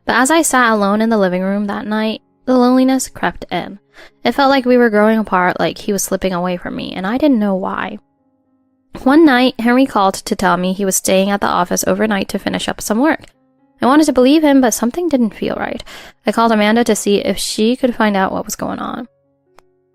But as I sat alone in the living room that night, the loneliness crept in. It felt like we were growing apart, like he was slipping away from me, and I didn't know why. One night, Henry called to tell me he was staying at the office overnight to finish up some work. I wanted to believe him, but something didn't feel right. I called Amanda to see if she could find out what was going on.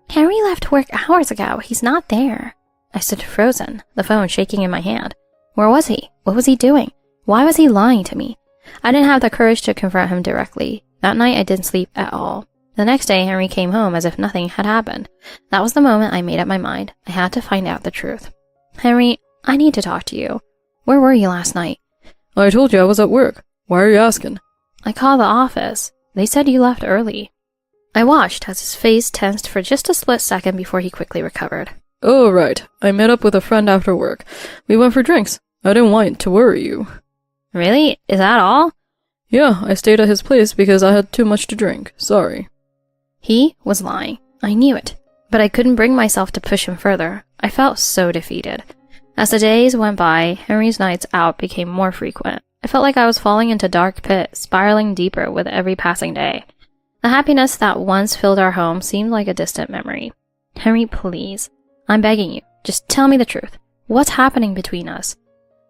"Henry left work hours ago. He's not there." I stood frozen, the phone shaking in my hand. Where was he? What was he doing? Why was he lying to me? I didn't have the courage to confront him directly. That night, I didn't sleep at all. The next day, Henry came home as if nothing had happened. That was the moment I made up my mind. I had to find out the truth. "Henry, I need to talk to you. Where were you last night?" I told you I was at work. Why are you asking? "I called the office. They said you left early." I watched as his face tensed for just a split second before he quickly recovered. Oh, right. I met up with a friend after work. We went for drinks. I didn't want to worry you. "Really? Is that all?" Yeah, I stayed at his place because I had too much to drink. Sorry. He was lying. I knew it. But I couldn't bring myself to push him further. I felt so defeated. As the days went by, Henry's nights out became more frequent. I felt like I was falling into a dark pit, spiraling deeper with every passing day. The happiness that once filled our home seemed like a distant memory. "Henry, please. I'm begging you. Just tell me the truth. What's happening between us?"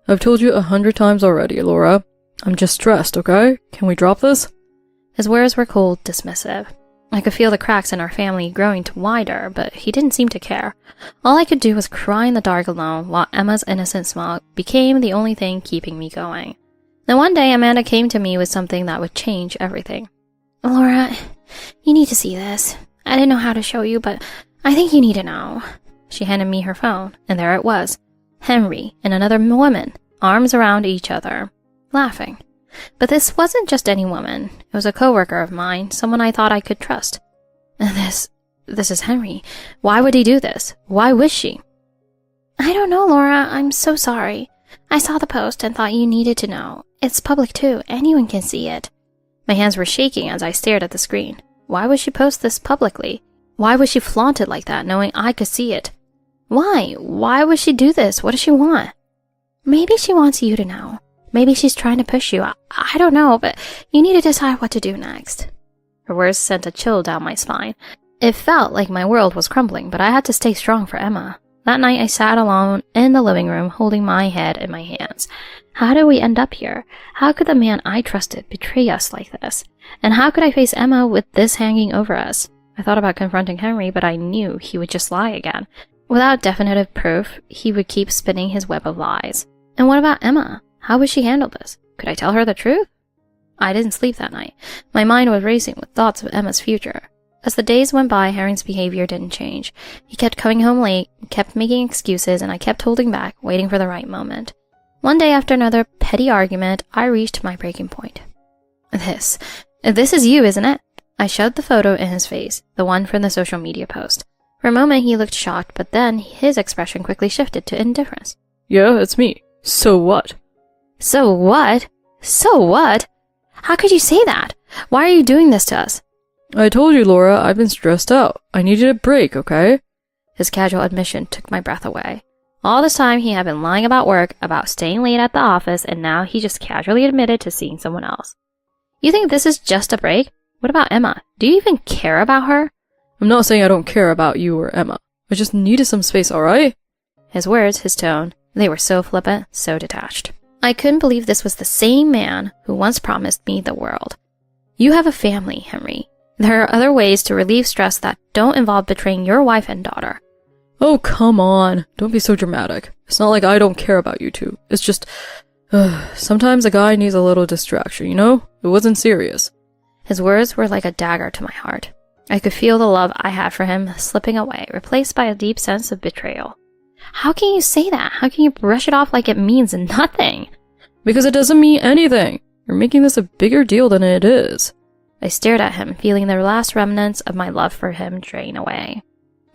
I've told you 100 times already, Laura. I'm just stressed, okay? Can we drop this? His words were cold, dismissive. I could feel the cracks in our family growing wider, but he didn't seem to care. All I could do was cry in the dark alone, while Emma's innocent smile became the only thing keeping me going. Then one day, Amanda came to me with something that would change everything. "Laura, you need to see this. I didn't know how to show you, but I think you need to know." She handed me her phone, and there it was. Henry and another woman, arms around each other, laughing. But this wasn't just any woman. It was a coworker of mine, someone I thought I could trust. This is Henry. Why would he do this? Why was she? "I don't know, Laura. I'm so sorry. I saw the post and thought you needed to know. It's public too. Anyone can see it." My hands were shaking as I stared at the screen. Why would she post this publicly? Why would she flaunt it like that, knowing I could see it? Why? Why would she do this? What does she want? "Maybe she wants you to know. Maybe she's trying to push you. I don't know, but you need to decide what to do next." Her words sent a chill down my spine. It felt like my world was crumbling, but I had to stay strong for Emma. That night I sat alone in the living room, holding my head in my hands. How did we end up here? How could the man I trusted betray us like this? And how could I face Emma with this hanging over us? I thought about confronting Henry, but I knew he would just lie again. Without definitive proof, he would keep spinning his web of lies. And what about Emma? How would she handle this? Could I tell her the truth? I didn't sleep that night. My mind was racing with thoughts of Emma's future. As the days went by, Henry's behavior didn't change. He kept coming home late, kept making excuses, and I kept holding back, waiting for the right moment. One day after another petty argument, I reached my breaking point. This is you, isn't it?" I shoved the photo in his face, the one from the social media post. For a moment, he looked shocked, but then his expression quickly shifted to indifference. Yeah, it's me. So what? So what? So what? How could you say that? Why are you doing this to us? I told you, Laura, I've been stressed out. I needed a break, okay? His casual admission took my breath away. All this time, he had been lying about work, about staying late at the office, and now he just casually admitted to seeing someone else. You think this is just a break? What about Emma? Do you even care about her? I'm not saying I don't care about you or Emma. I just needed some space, alright? His words, his tone, they were so flippant, so detached. I couldn't believe this was the same man who once promised me the world. You have a family, Henry. There are other ways to relieve stress that don't involve betraying your wife and daughter. Oh, come on. Don't be so dramatic. It's not like I don't care about you two. It's just, sometimes a guy needs a little distraction, you know? It wasn't serious. His words were like a dagger to my heart. I could feel the love I had for him slipping away, replaced by a deep sense of betrayal. How can you say that? How can you brush it off like it means nothing? Because it doesn't mean anything. You're making this a bigger deal than it is. I stared at him, feeling the last remnants of my love for him drain away.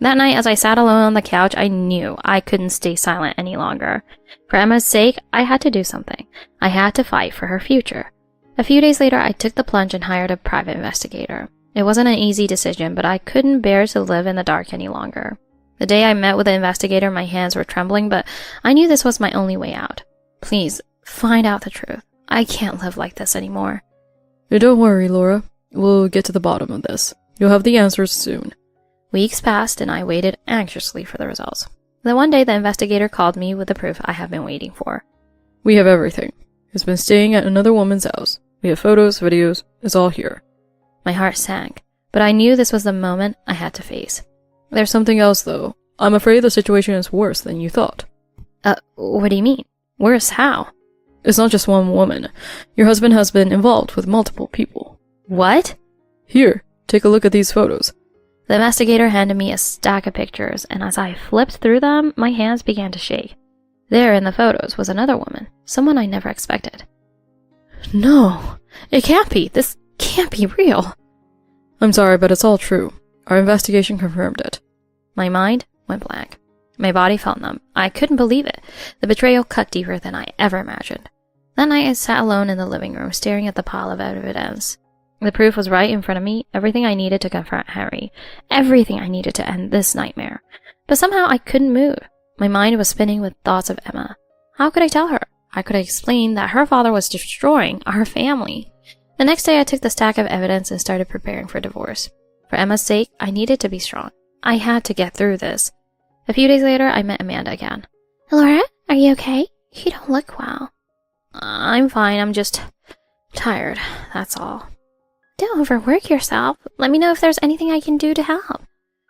That night, as I sat alone on the couch, I knew I couldn't stay silent any longer. For Emma's sake, I had to do something. I had to fight for her future. A few days later, I took the plunge and hired a private investigator. It wasn't an easy decision, but I couldn't bear to live in the dark any longer. The day I met with the investigator, my hands were trembling, but I knew this was my only way out. Please, find out the truth. I can't live like this anymore. Don't worry, Laura. We'll get to the bottom of this. You'll have the answers soon. Weeks passed, and I waited anxiously for the results. Then one day, the investigator called me with the proof I have been waiting for. We have everything. He's been staying at another woman's house. We have photos, videos. It's all here. My heart sank, but I knew this was the moment I had to face. There's something else, though. I'm afraid the situation is worse than you thought. What do you mean? Worse how? It's not just one woman. Your husband has been involved with multiple people. What? Here, take a look at these photos. The investigator handed me a stack of pictures, and as I flipped through them, my hands began to shake. There in the photos was another woman, someone I never expected. No, it can't be. This can't be real. I'm sorry, but it's all true. Our investigation confirmed it. My mind went blank. My body felt numb. I couldn't believe it. The betrayal cut deeper than I ever imagined. That night I sat alone in the living room, staring at the pile of evidence. The proof was right in front of me, everything I needed to confront Harry, everything I needed to end this nightmare. But somehow I couldn't move. My mind was spinning with thoughts of Emma. How could I tell her? How could I explain that her father was destroying our family? The next day I took the stack of evidence and started preparing for divorce. For Emma's sake, I needed to be strong. I had to get through this. A few days later, I met Amanda again. Laura, are you okay? You don't look well. I'm fine, I'm just tired, that's all. Don't overwork yourself. Let me know if there's anything I can do to help.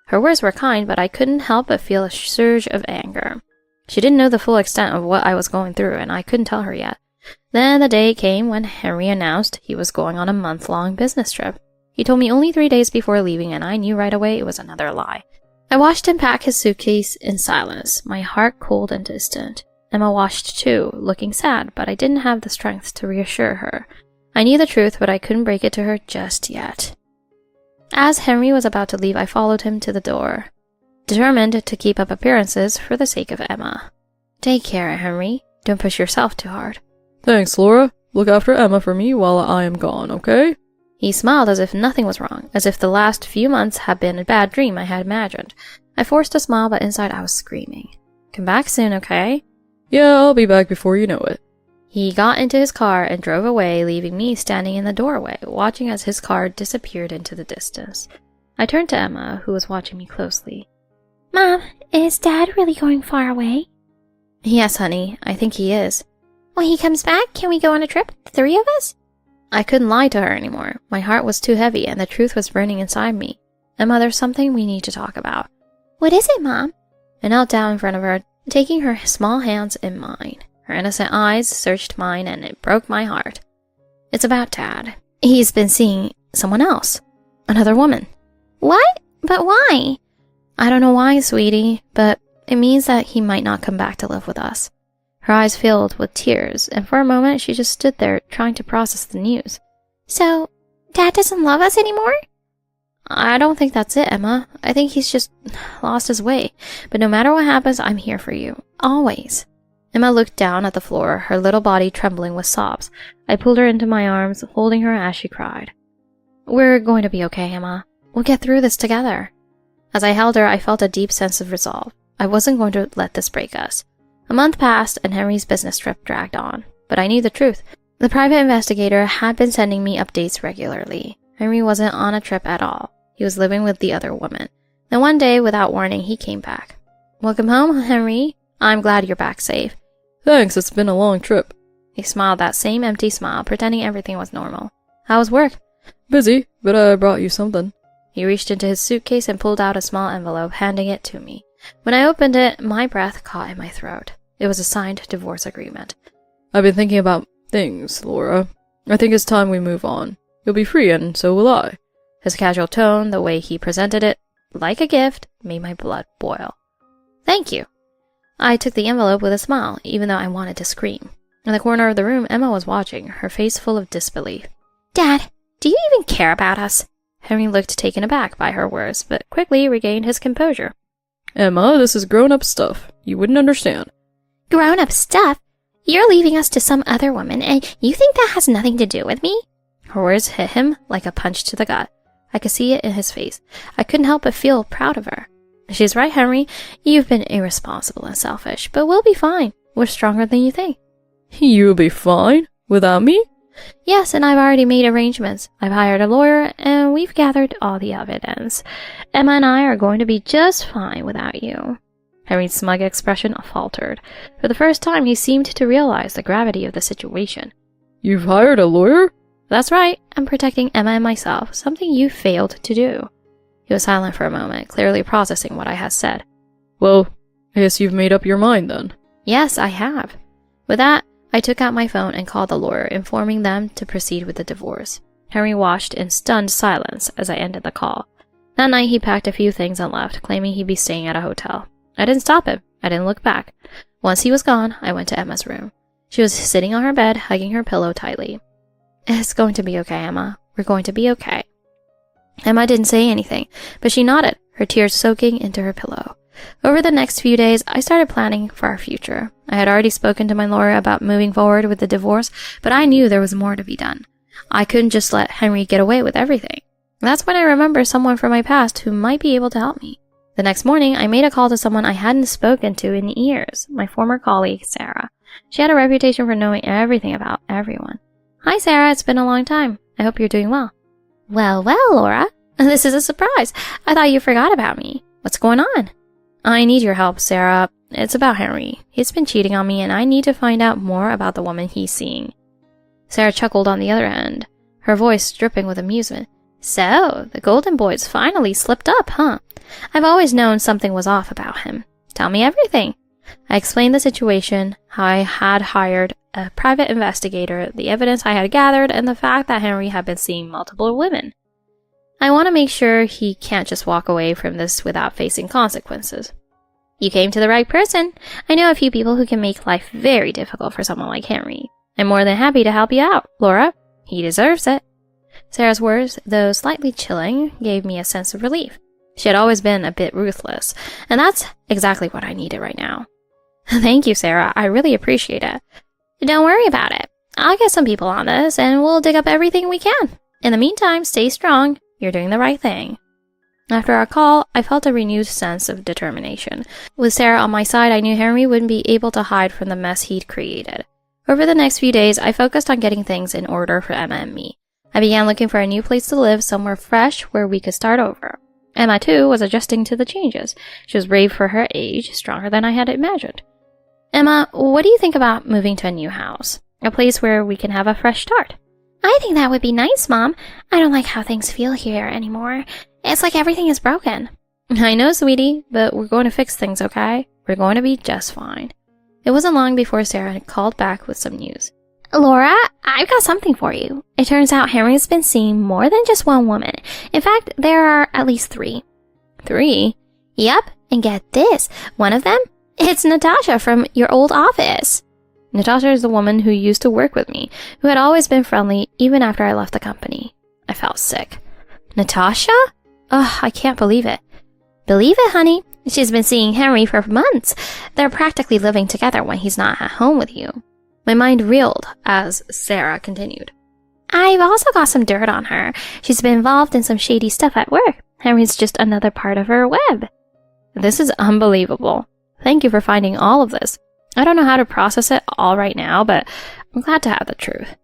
Her words were kind, but I couldn't help but feel a surge of anger. She didn't know the full extent of what I was going through, and I couldn't tell her yet. Then the day came when Henry announced he was going on a month-long business trip. He told me only 3 days before leaving, and I knew right away it was another lie. I watched him pack his suitcase in silence, my heart cold and distant. Emma watched too, looking sad, but I didn't have the strength to reassure her. I knew the truth, but I couldn't break it to her just yet. As Henry was about to leave, I followed him to the door, determined to keep up appearances for the sake of Emma. Take care, Henry. Don't push yourself too hard. Thanks, Laura. Look after Emma for me while I am gone, okay? He smiled as if nothing was wrong, as if the last few months had been a bad dream I had imagined. I forced a smile, but inside I was screaming. Come back soon, okay? Yeah, I'll be back before you know it. He got into his car and drove away, leaving me standing in the doorway, watching as his car disappeared into the distance. I turned to Emma, who was watching me closely. Mom, is Dad really going far away? Yes, honey, I think he is. When he comes back, can we go on a trip, the 3 of us? I couldn't lie to her anymore. My heart was too heavy, and the truth was burning inside me. Emma, there's something we need to talk about. What is it, Mom? I knelt down in front of her, taking her small hands in mine. Her innocent eyes searched mine, and it broke my heart. It's about Dad. He's been seeing someone else. Another woman. What? But why? I don't know why, sweetie, but it means that he might not come back to live with us. Her eyes filled with tears, and for a moment she just stood there trying to process the news. So, Dad doesn't love us anymore? I don't think that's it, Emma. I think he's just lost his way. But no matter what happens, I'm here for you. Always. Emma looked down at the floor, her little body trembling with sobs. I pulled her into my arms, holding her as she cried. We're going to be okay, Emma. We'll get through this together. As I held her, I felt a deep sense of resolve. I wasn't going to let this break us. A month passed, and Henry's business trip dragged on. But I knew the truth. The private investigator had been sending me updates regularly. Henry wasn't on a trip at all. He was living with the other woman. Then one day, without warning, he came back. Welcome home, Henry. I'm glad you're back safe. Thanks, it's been a long trip. He smiled that same empty smile, pretending everything was normal. How was work? Busy, but I brought you something. He reached into his suitcase and pulled out a small envelope, handing it to me. When I opened it, my breath caught in my throat. It was a signed divorce agreement. I've been thinking about things, Laura. I think it's time we move on. You'll be free, and so will I. His casual tone, the way he presented it, like a gift, made my blood boil. Thank you. I took the envelope with a smile, even though I wanted to scream. In the corner of the room, Emma was watching, her face full of disbelief. Dad, do you even care about us? Henry looked taken aback by her words, but quickly regained his composure. Emma, this is grown-up stuff. You wouldn't understand. Grown-up stuff? You're leaving us to some other woman, and you think that has nothing to do with me? Her words hit him like a punch to the gut. I could see it in his face. I couldn't help but feel proud of her. She's right, Henry. You've been irresponsible and selfish, but we'll be fine. We're stronger than you think. You'll be fine? Without me? Yes, and I've already made arrangements. I've hired a lawyer, and we've gathered all the evidence. Emma and I are going to be just fine without you. Henry's smug expression faltered. For the first time, he seemed to realize the gravity of the situation. You've hired a lawyer? That's right. I'm protecting Emma and myself, something you failed to do. He was silent for a moment, clearly processing what I had said. Well, I guess you've made up your mind then. Yes, I have. With that, I took out my phone and called the lawyer, informing them to proceed with the divorce. Henry watched in stunned silence as I ended the call. That night, he packed a few things and left, claiming he'd be staying at a hotel. I didn't stop him. I didn't look back. Once he was gone, I went to Emma's room. She was sitting on her bed, hugging her pillow tightly. It's going to be okay, Emma. We're going to be okay. Emma didn't say anything, but she nodded, her tears soaking into her pillow. Over the next few days, I started planning for our future. I had already spoken to my lawyer about moving forward with the divorce, but I knew there was more to be done. I couldn't just let Henry get away with everything. That's when I remembered someone from my past who might be able to help me. The next morning, I made a call to someone I hadn't spoken to in years, my former colleague, Sarah. She had a reputation for knowing everything about everyone. Hi, Sarah. It's been a long time. I hope you're doing well. Well, Laura. This is a surprise. I thought you forgot about me. What's going on? I need your help, Sarah. It's about Henry. He's been cheating on me, and I need to find out more about the woman he's seeing. Sarah chuckled on the other end, her voice dripping with amusement. So, the golden boy's finally slipped up, huh? I've always known something was off about him. Tell me everything. I explained the situation, how I had hired a private investigator, the evidence I had gathered, and the fact that Henry had been seeing multiple women. I want to make sure he can't just walk away from this without facing consequences. You came to the right person. I know a few people who can make life very difficult for someone like Henry. I'm more than happy to help you out, Laura. He deserves it. Sarah's words, though slightly chilling, gave me a sense of relief. She had always been a bit ruthless, and that's exactly what I needed right now. Thank you, Sarah. I really appreciate it. Don't worry about it. I'll get some people on this, and we'll dig up everything we can. In the meantime, stay strong. You're doing the right thing. After our call, I felt a renewed sense of determination. With Sarah on my side, I knew Henry wouldn't be able to hide from the mess he'd created. Over the next few days, I focused on getting things in order for Emma and me. I began looking for a new place to live, somewhere fresh where we could start over. Emma, too, was adjusting to the changes. She was brave for her age, stronger than I had imagined. Emma, what do you think about moving to a new house? A place where we can have a fresh start? I think that would be nice, Mom. I don't like how things feel here anymore. It's like everything is broken. I know, sweetie, but we're going to fix things, okay? We're going to be just fine. It wasn't long before Sarah had called back with some news. Laura, I've got something for you. It turns out Henry's been seeing more than just one woman. In fact, there are at least 3. 3? Yep, and get this. One of them? It's Natasha from your old office. Natasha is the woman who used to work with me, who had always been friendly even after I left the company. I felt sick. Natasha? Ugh, I can't believe it. Believe it, honey. She's been seeing Henry for months. They're practically living together when he's not at home with you. My mind reeled as Sarah continued. I've also got some dirt on her. She's been involved in some shady stuff at work. Henry's just another part of her web. This is unbelievable. Thank you for finding all of this. I don't know how to process it all right now, but I'm glad to have the truth.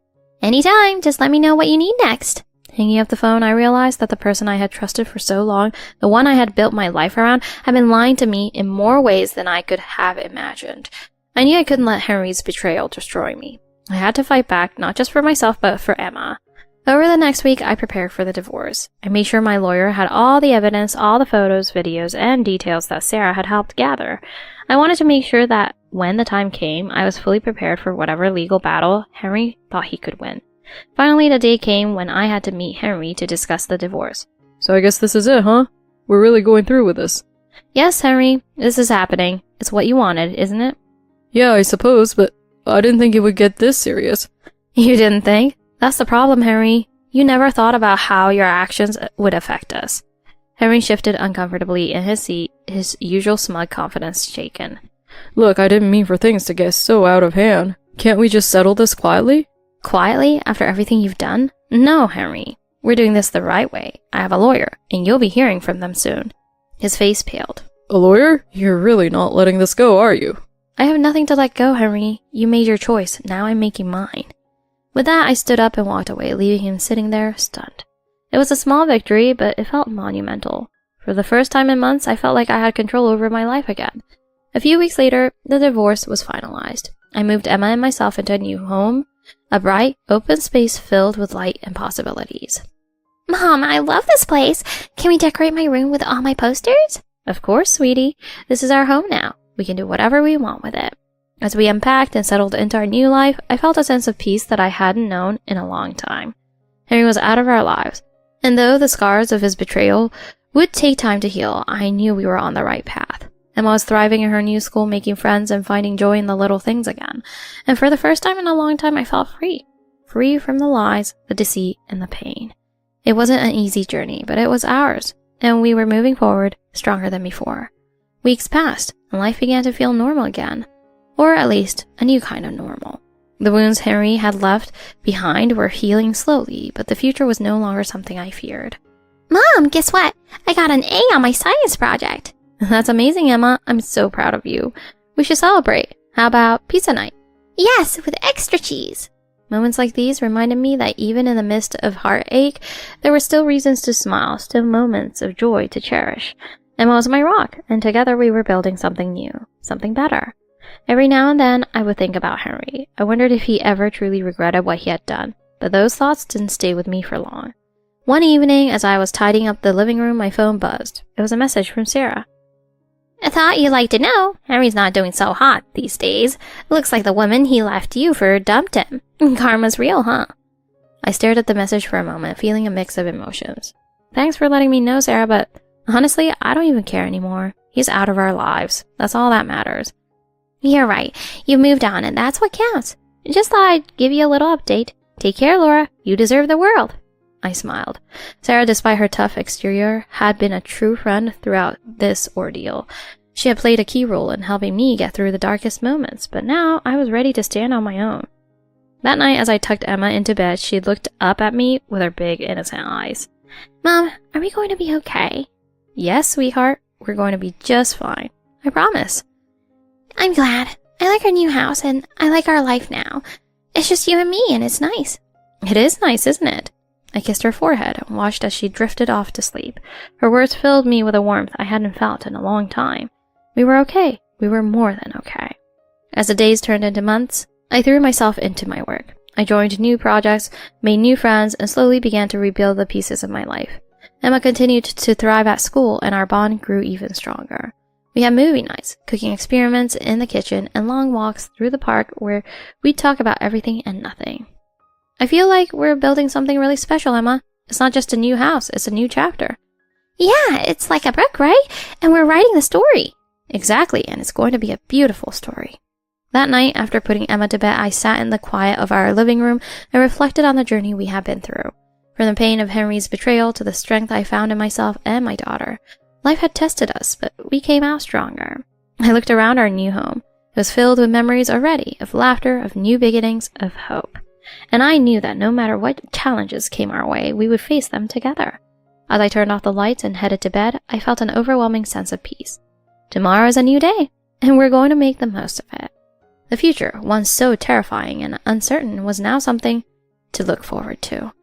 Anytime, just let me know what you need next. Hanging up the phone, I realized that the person I had trusted for so long, the one I had built my life around, had been lying to me in more ways than I could have imagined. I knew I couldn't let Henry's betrayal destroy me. I had to fight back, not just for myself, but for Emma. Over the next week, I prepared for the divorce. I made sure my lawyer had all the evidence, all the photos, videos, and details that Sarah had helped gather. I wanted to make sure that when the time came, I was fully prepared for whatever legal battle Henry thought he could win. Finally, the day came when I had to meet Henry to discuss the divorce. So I guess this is it, huh? We're really going through with this. Yes, Henry, this is happening. It's what you wanted, isn't it? Yeah, I suppose, but I didn't think it would get this serious. You didn't think? That's the problem, Henry. You never thought about how your actions would affect us. Henry shifted uncomfortably in his seat, his usual smug confidence shaken. Look, I didn't mean for things to get so out of hand. Can't we just settle this quietly? Quietly, after everything you've done? No, Henry. We're doing this the right way. I have a lawyer, and you'll be hearing from them soon. His face paled. A lawyer? You're really not letting this go, are you? I have nothing to let go, Henry. You made your choice. Now I'm making mine. With that, I stood up and walked away, leaving him sitting there, stunned. It was a small victory, but it felt monumental. For the first time in months, I felt like I had control over my life again. A few weeks later, the divorce was finalized. I moved Emma and myself into a new home, a bright, open space filled with light and possibilities. Mom, I love this place. Can we decorate my room with all my posters? Of course, sweetie. This is our home now. We can do whatever we want with it. As we unpacked and settled into our new life, I felt a sense of peace that I hadn't known in a long time. Henry was out of our lives, and though the scars of his betrayal would take time to heal, I knew we were on the right path. Emma was thriving in her new school, making friends and finding joy in the little things again. And for the first time in a long time, I felt free. Free from the lies, the deceit, and the pain. It wasn't an easy journey, but it was ours, and we were moving forward, stronger than before. Weeks passed, and life began to feel normal again. Or at least, a new kind of normal. The wounds Henry had left behind were healing slowly, but the future was no longer something I feared. Mom, guess what? I got an A on my science project. That's amazing, Emma. I'm so proud of you. We should celebrate. How about pizza night? Yes, with extra cheese. Moments like these reminded me that even in the midst of heartache, there were still reasons to smile, still moments of joy to cherish. Emma was my rock, and together we were building something new, something better. Every now and then, I would think about Henry. I wondered if he ever truly regretted what he had done, but those thoughts didn't stay with me for long. One evening, as I was tidying up the living room, my phone buzzed. It was a message from Sarah. I thought you'd like to know. Henry's not doing so hot these days. Looks like the woman he left you for dumped him. Karma's real, huh? I stared at the message for a moment, feeling a mix of emotions. Thanks for letting me know, Sarah, but honestly, I don't even care anymore. He's out of our lives. That's all that matters. You're right. You moved on, and that's what counts. Just thought I'd give you a little update. Take care, Laura. You deserve the world. I smiled. Sarah, despite her tough exterior, had been a true friend throughout this ordeal. She had played a key role in helping me get through the darkest moments, but now I was ready to stand on my own. That night, as I tucked Emma into bed, she looked up at me with her big, innocent eyes. Mom, are we going to be okay? Yes, sweetheart. We're going to be just fine. I promise. I'm glad. I like our new house, and I like our life now. It's just you and me, and it's nice. It is nice, isn't it? I kissed her forehead and watched as she drifted off to sleep. Her words filled me with a warmth I hadn't felt in a long time. We were okay. We were more than okay. As the days turned into months, I threw myself into my work. I joined new projects, made new friends, and slowly began to rebuild the pieces of my life. Emma continued to thrive at school, and our bond grew even stronger. We had movie nights, cooking experiments in the kitchen, and long walks through the park where we'd talk about everything and nothing. I feel like we're building something really special, Emma. It's not just a new house, it's a new chapter. Yeah, it's like a book, right? And we're writing the story. Exactly, and it's going to be a beautiful story. That night, after putting Emma to bed, I sat in the quiet of our living room and reflected on the journey we had been through. From the pain of Henry's betrayal to the strength I found in myself and my daughter. Life had tested us, but we came out stronger. I looked around our new home. It was filled with memories already, of laughter, of new beginnings, of hope. And I knew that no matter what challenges came our way, we would face them together. As I turned off the lights and headed to bed, I felt an overwhelming sense of peace. Tomorrow is a new day, and we're going to make the most of it. The future, once so terrifying and uncertain, was now something to look forward to.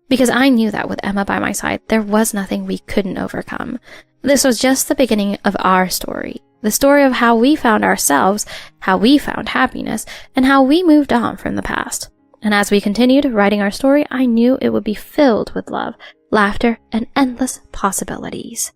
Because I knew that with Emma by my side, there was nothing we couldn't overcome. This was just the beginning of our story. The story of how we found ourselves, how we found happiness, and how we moved on from the past. And as we continued writing our story, I knew it would be filled with love, laughter, and endless possibilities.